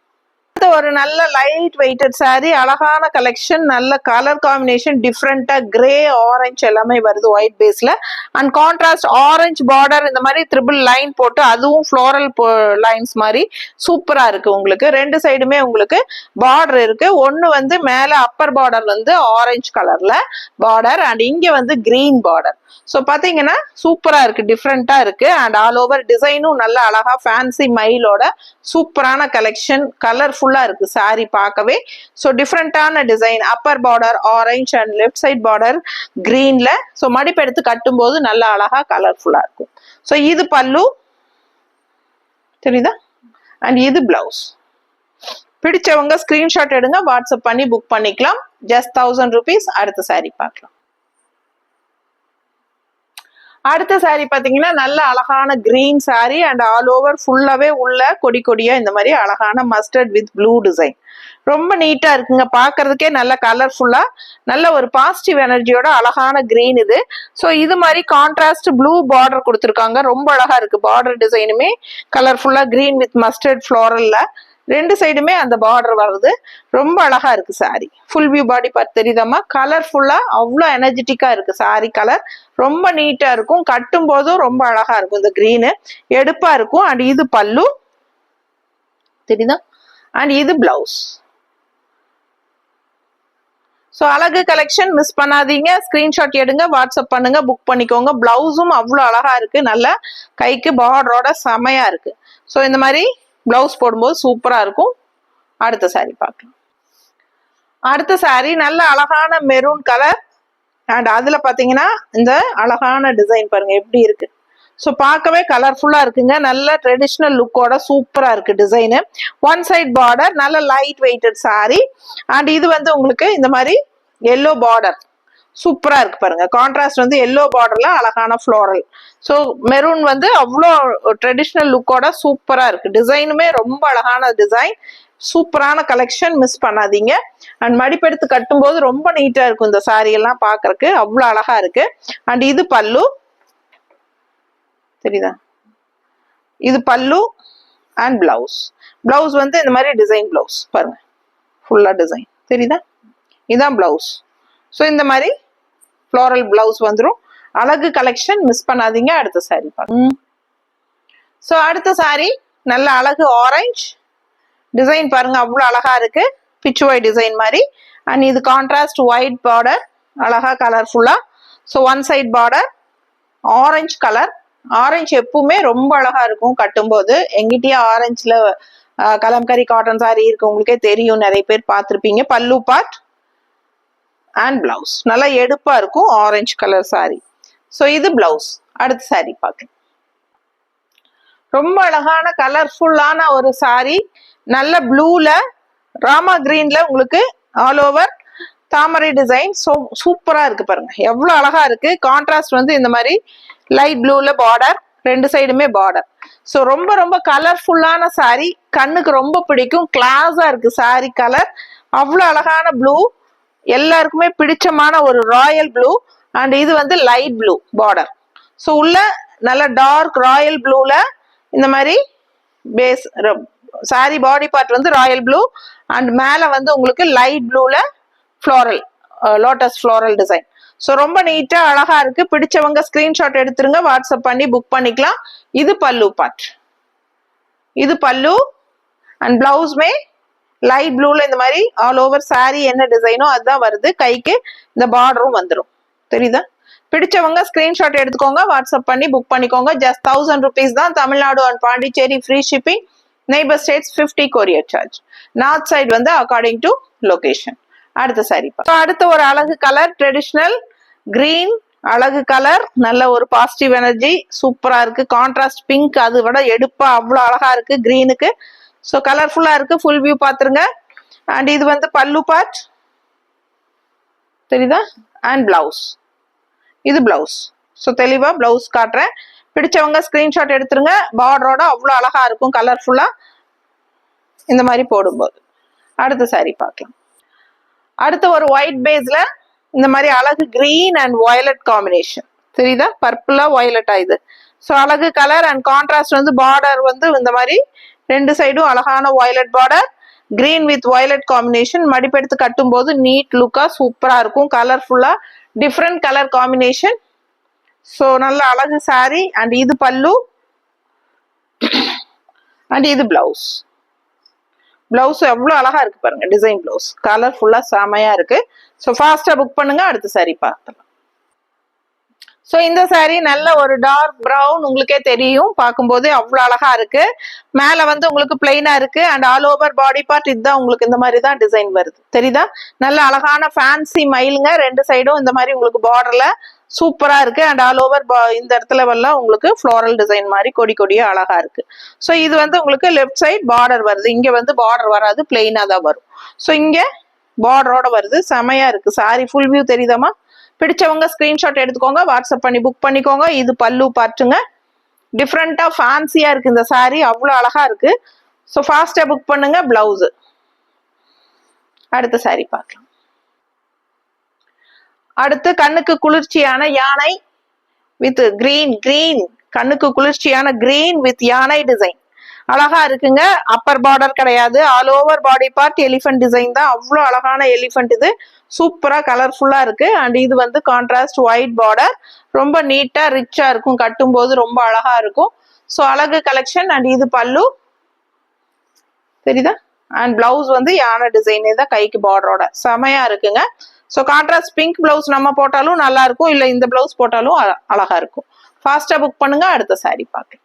ஒரு நல்ல லைட் வெயிட்டட் சாரி, அழகான கலெக்ஷன், நல்ல கலர் காம்பினேஷன், டிஃப்ரெண்டா கிரே ஆரஞ்சு எல்லாமே வருது ஒயிட் பேஸ்ல. அண்ட் கான்ட்ராஸ்ட் ஆரஞ்சு பார்டர், இந்த மாதிரி ட்ரிபிள் லைன் போட்டு அதுவும் ஃப்ளோரல் லைன்ஸ் மாதிரி சூப்பரா இருக்கு. உங்களுக்கு ரெண்டு சைடுமே உங்களுக்கு பார்டர் இருக்கு. ஒன்னு வந்து மேல அப்பர் பார்டர் வந்து ஆரஞ்சு கலர்ல பார்டர் அண்ட் இங்க வந்து கிரீன் பார்டர். ஸோ பாத்தீங்கன்னா சூப்பரா இருக்கு, டிஃப்ரெண்டா இருக்கு. அண்ட் ஆல் ஓவர் டிசைனும் நல்ல அழகா ஃபேன்சி மயிலோட சூப்பரான கலெக்ஷன், கலர்ஃபுல்லா இருக்கு சாரி பார்க்கவே. ஸோ டிஃப்ரெண்டான design, upper border orange and left side border கிரீன்ல. ஸோ மடிப்பு எடுத்து கட்டும் போது நல்ல அழகா கலர்ஃபுல்லா இருக்கும். ஸோ இது பல்லு தெரியுதா, அண்ட் இது பிளவுஸ். பிடிச்சவங்க ஸ்கிரீன்ஷாட் எடுங்க, வாட்ஸ்அப் பண்ணி புக் பண்ணிக்கலாம். Just 1000 rupees. அடுத்த சாரி பார்க்கலாம். அடுத்த சாரி பாத்தீங்கன்னா நல்ல அழகான green sorry and all over ஃபுல்லாவே உள்ள கொடி கொடியா இந்த மாதிரி அழகான மஸ்டர்ட் வித் ப்ளூ டிசைன். ரொம்ப நீட்டா இருக்குங்க, பாக்குறதுக்கே நல்ல கலர்ஃபுல்லா, நல்ல ஒரு பாசிட்டிவ் எனர்ஜியோட அழகான கிரீன் இது. ஸோ இது மாதிரி கான்ட்ராஸ்ட் ப்ளூ பார்டர் கொடுத்துருக்காங்க, ரொம்ப அழகா இருக்கு. பார்டர் டிசைனுமே கலர்ஃபுல்லா கிரீன் வித் மஸ்டர்ட் ஃப்ளோரல்ல ரெண்டு சைடுமே அந்த பார்டர் வருது, ரொம்ப அழகா இருக்கு சாரி. ஃபுல் வியூ பாடி பார்த்து தெரியுதாமா? கலர்ஃபுல்லா அவ்வளோ எனர்ஜெட்டிக்கா இருக்கு சாரி கலர், ரொம்ப நீட்டா இருக்கும். கட்டும் போதும் ரொம்ப அழகா இருக்கும். இந்த கிரீனு எடுப்பா இருக்கும். அண்ட் இது பல்லு தெரியுதா, அண்ட் இது பிளவுஸ். ஸோ அழகு கலெக்ஷன் மிஸ் பண்ணாதீங்க. ஸ்கிரீன்ஷாட் எடுங்க, வாட்ஸ்அப் பண்ணுங்க, புக் பண்ணிக்கோங்க. பிளவுஸும் அவ்வளோ அழகா இருக்கு, நல்ல கைக்கு பார்டரோட செமையா இருக்கு. ஸோ இந்த மாதிரி பிளவுஸ் போடும்போது சூப்பரா இருக்கும். அடுத்த சாரி பார்க்கலாம். அடுத்த சாரி நல்ல அழகான மெரூன் கலர் அண்ட் அதுல பாத்தீங்கன்னா இந்த அழகான டிசைன் பாருங்க எப்படி இருக்கு. ஸோ பார்க்கவே கலர்ஃபுல்லா இருக்குங்க, நல்ல ட்ரெடிஷ்னல் லுக்கோட சூப்பரா இருக்கு டிசைனு. ஒன் சைட் பார்டர், நல்ல லைட் வெயிட்டட் சாரி. அண்ட் இது வந்து உங்களுக்கு இந்த மாதிரி எல்லோ பார்டர் சூப்பரா இருக்கு பாருங்க. கான்ட்ராஸ்ட் வந்து எல்லோ பார்டர்ல அழகான ஃப்ளோரல். ஸோ மெரூன் வந்து அவ்வளோ ட்ரெடிஷ்னல் லுக்கோட சூப்பரா இருக்கு. டிசைனுமே ரொம்ப அழகான டிசைன், சூப்பரான கலெக்ஷன், மிஸ் பண்ணாதீங்க. அண்ட் மடிப்பெடுத்து கட்டும்போது ரொம்ப நீட்டா இருக்கும் இந்த சாரி எல்லாம் பாக்குறதுக்கு அவ்வளவு அழகா இருக்கு. அண்ட் இது பல்லு தெரியுதா, இது பல்லு அண்ட் பிளவுஸ். பிளவுஸ் வந்து இந்த மாதிரி டிசைன் பிளவுஸ் பாருங்க, ஃபுல்லா டிசைன் தெரியுதா, இதுதான் பிளவுஸ். ஸோ இந்த மாதிரி ஃப்ளோரல் பிளவுஸ் வந்துடும். அழகு கலெக்ஷன் மிஸ் பண்ணாதீங்க. அடுத்த சாரி பாருங்க. ஸோ அடுத்த சாரி நல்ல அழகு ஆரஞ்சு டிசைன் பாருங்க, அவ்வளோ அழகா இருக்கு, பிச் ஒயிட் டிசைன் மாதிரி. அண்ட் இது கான்ட்ராஸ்ட் ஒயிட் பார்டர், அழகா கலர்ஃபுல்லா. So one side border orange colour. Orange எப்பவுமே ரொம்ப அழகா இருக்கும் கட்டும்போது. எங்கிட்டயே ஆரஞ்சுல கலம்கரி காட்டன் சாரி இருக்கு, உங்களுக்கே தெரியும், நிறைய பேர் பார்த்துருப்பீங்க. பல்லு பார்ட் அண்ட் பிளவுஸ் நல்லா எடுப்பா இருக்கும், ஆரஞ்சு கலர் சாரி. ஸோ இது பிளவுஸ். அடுத்த சாரி பார்க்கலாம். ரொம்ப அழகான கலர்ஃபுல்லான ஒரு சாரி, நல்ல ப்ளூல ராமா கிரீன்ல உங்களுக்கு ஆல் ஓவர் தாமரை டிசைன். சூப்பரா இருக்கு பாருங்க, எவ்வளவு அழகா இருக்கு. கான்ட்ராஸ்ட் வந்து இந்த மாதிரி லைட் ப்ளூல பார்டர், ரெண்டு சைடுமே பார்டர். ஸோ ரொம்ப ரொம்ப கலர்ஃபுல்லான சாரி, கண்ணுக்கு ரொம்ப பிடிக்கும். கிளாஸா இருக்கு சாரி கலர், அவ்வளவு அழகான ப்ளூ, எல்லாருக்குமே பிடிச்சமான ஒரு ராயல் ப்ளூ. அண்ட் இது வந்து லைட் ப்ளூ பார்டர். ஸோ உள்ள நல்ல டார்க் ராயல் ப்ளூல இந்த மாதிரி பேஸ் சாரி பாடி பார்ட் வந்து ராயல் ப்ளூ. அண்ட் மேல வந்து உங்களுக்கு லைட் ப்ளூல floral lotus floral design. So ரொம்ப நீட்டா அழகா இருக்கு. பிடிச்சவங்க ஸ்கிரீன்ஷாட் எடுத்துருங்க, வாட்ஸ்அப் பண்ணி புக் பண்ணிக்கலாம். இது பல்லு பார்ட், இது பல்லு. அண்ட் பிளவுஸ்மே லைட் ப்ளூல இந்த மாதிரி ஆல் ஓவர் சாரி என்ன டிசைனோ அதுதான் வருது. கைக்கு இந்த பார்டரும் வந்துடும், தெரியுதா. பிடிச்சவங்க ஸ்கிரீன்ஷாட் எடுத்துக்கோங்க, வாட்ஸ்அப் பண்ணி புக் பண்ணிக்கோங்க. ஜஸ்ட் 1000 rupees தான். Tamil Nadu and Pondicherry free shipping. Neighbour states 50 courier charge. North side வந்து அக்கார்டிங் டு லொகேஷன். அடுத்த சாரி. அடுத்த ஒரு அழகு கலர், ட்ரெடிஷ்னல் கிரீன் அழகு கலர், நல்ல ஒரு பாசிட்டிவ் எனர்ஜி, சூப்பரா இருக்கு. கான்ட்ராஸ்ட் பிங்க், அது விட எடுப்பா அவ்வளவு அழகா இருக்கு கிரீனுக்கு. ஸோ கலர்ஃபுல்லா இருக்கு, ஃபுல் வியூ பாத்துருங்க. அண்ட் இது வந்து பல்லு பார்ட் தெரியுதா, அண்ட் பிளவுஸ், இது பிளவுஸ். ஸோ தெளிவா பிளவுஸ் காட்டுறேன், பிடிச்சவங்க ஸ்கிரீன்ஷாட் எடுத்துருங்க. பார்டரோட அவ்வளோ அழகா இருக்கும் கலர்ஃபுல்லா இந்த மாதிரி போடும்போது. அடுத்த சாரி பார்க்கலாம். அடுத்த ஒரு ஒயிட் பேஸ்ல இந்த மாதிரி அழகு கிரீன் அண்ட் வயலட் காம்பினேஷன் தெரியுதா, பர்பிளா வயலட்டா இது. ஸோ அழகு கலர் அண்ட் கான்ட்ராஸ்ட் வந்து பார்டர் வந்து இந்த மாதிரி ரெண்டு சைடும் அழகான violet border, green with violet combination. மடிப்பெடுத்து கட்டும் போது நீட் லுக்கா சூப்பரா இருக்கும், கலர்ஃபுல்லா டிஃப்ரெண்ட் கலர் காம்பினேஷன். ஸோ நல்ல அழகு சாரி. அண்ட் இது பல்லு அண்ட் இது பிளவுஸ். பிளவுஸ் எவ்வளவு அழகா இருக்கு பாருங்க, டிசைன் பிளவுஸ், கலர்ஃபுல்லா செமையா இருக்கு. ஸோ ஃபாஸ்டா புக் பண்ணுங்க. அடுத்த சாரி பார்க்கலாம். ஸோ இந்த சாரி நல்ல ஒரு டார்க் ப்ரௌன், உங்களுக்கே தெரியும் பார்க்கும்போது அவ்வளோ அழகா இருக்கு. மேல வந்து உங்களுக்கு பிளைனா இருக்கு and all over body part இதுதான் உங்களுக்கு இந்த மாதிரி தான் டிசைன் வருது, தெரியுதா. நல்ல அழகான ஃபேன்சி மயிலுங்க, ரெண்டு சைடும் இந்த மாதிரி உங்களுக்கு பார்டர்ல சூப்பரா இருக்கு. அண்ட் ஆல் ஓவர் இந்த இடத்துல எல்லாம் உங்களுக்கு ஃப்ளோரல் டிசைன் மாதிரி கொடி கொடியா அழகா இருக்கு. ஸோ இது வந்து உங்களுக்கு லெஃப்ட் சைட் பார்டர் வருது, இங்க வந்து பார்டர் வராது, பிளெயினா தான் வரும். ஸோ இங்க பார்டரோட வருது, செமையா இருக்கு சாரி. Full view தெரியுதாமா. பிடிச்சவங்க ஸ்கிரீன்ஷாட் எடுத்துக்கோங்க, வாட்ஸ்அப் பண்ணி புக் பண்ணிக்கோங்க. இது பல்லு பார்ட்டுங்க, டிஃப்ரெண்டா ஃபேன்சியா இருக்கு இந்த சாரி, அவ்வளோ அழகா இருக்கு. ஸோ ஃபாஸ்டா புக் பண்ணுங்க. பிளவுஸ். அடுத்த சாரி பார்க்கலாம். அடுத்து கண்ணுக்கு குளிர்ச்சியான யானை வித் கிரீன், கண்ணுக்கு குளிர்ச்சியான கிரீன் வித் யானை டிசைன் அழகா இருக்குங்க. அப்பர் பார்டர் கிடையாது, all over body part elephant design தான், அவ்வளோ அழகான எலிஃபென்ட் இது, சூப்பரா கலர்ஃபுல்லா இருக்கு. அண்ட் இது வந்து கான்ட்ராஸ்ட் ஒயிட் பார்டர், ரொம்ப நீட்டா ரிச்சா இருக்கும், கட்டும் போது ரொம்ப அழகா இருக்கும். ஸோ அழகு கலெக்ஷன். அண்ட் இது பல்லு தெரியுதா. அண்ட் பிளவுஸ் வந்து யானை டிசைனே தான், கைக்கு பார்டரோட செமையா இருக்குங்க. ஸோ கான்ட்ராஸ்ட் பிங்க் பிளவுஸ் நம்ம போட்டாலும் நல்லா இருக்கும், இல்லை இந்த பிளவுஸ் போட்டாலும் அழகா இருக்கும். ஃபாஸ்டா புக் பண்ணுங்க. அடுத்த சாரி பார்க்கலாம்.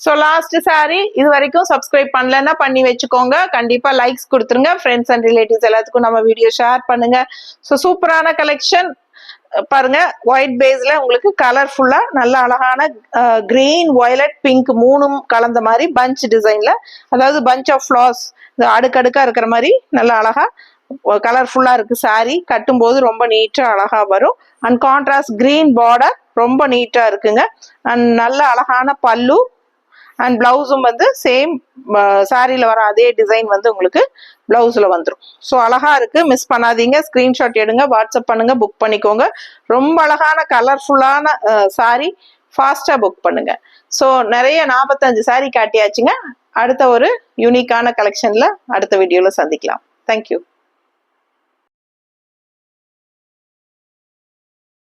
ஸோ லாஸ்ட் சாரி, இது வரைக்கும் சப்ஸ்கிரைப் பண்ணலன்னா பண்ணி வச்சுக்கோங்க. கண்டிப்பா லைக்ஸ் கொடுத்துருங்க, ஃப்ரெண்ட்ஸ் அண்ட் ரிலேட்டிவ்ஸ் எல்லாத்துக்கும் நம்ம வீடியோ ஷேர் பண்ணுங்க. ஸோ சூப்பரான கலெக்ஷன் பாருங்க, ஒயிட் பேஸ்ல உங்களுக்கு கலர்ஃபுல்லா நல்ல அழகான கிரீன் வயலட் பிங்க் மூணும் கலந்த மாதிரி பஞ்ச் டிசைன்ல, அதாவது பஞ்ச் ஆஃப் ஃபிளவர்ஸ் அடுக்கடுக்கா இருக்கிற மாதிரி நல்ல அழகா கலர்ஃபுல்லா இருக்கு சாரி. கட்டும் போது ரொம்ப நீட்டா அழகா வரும். அண்ட் கான்ட்ராஸ்ட் கிரீன் பார்டர் ரொம்ப நீட்டா இருக்குங்க. அண்ட் நல்ல அழகான பல்லு அண்ட் பிளவுஸும் வந்து சேம் சாரியில் வர அதே டிசைன் வந்து உங்களுக்கு பிளவுஸில் வந்துடும். ஸோ அழகா இருக்கு, மிஸ் பண்ணாதீங்க. ஸ்க்ரீன்ஷாட் எடுங்க, வாட்ஸ்அப் பண்ணுங்க, புக் பண்ணிக்கோங்க. ரொம்ப அழகான கலர்ஃபுல்லான சாரி, ஃபாஸ்ட்டாக புக் பண்ணுங்க. ஸோ நிறைய 45 சாரி காட்டியாச்சுங்க. அடுத்த ஒரு யூனிக்கான கலெக்ஷனில் அடுத்த வீடியோவில் சந்திக்கலாம். தேங்க்யூ.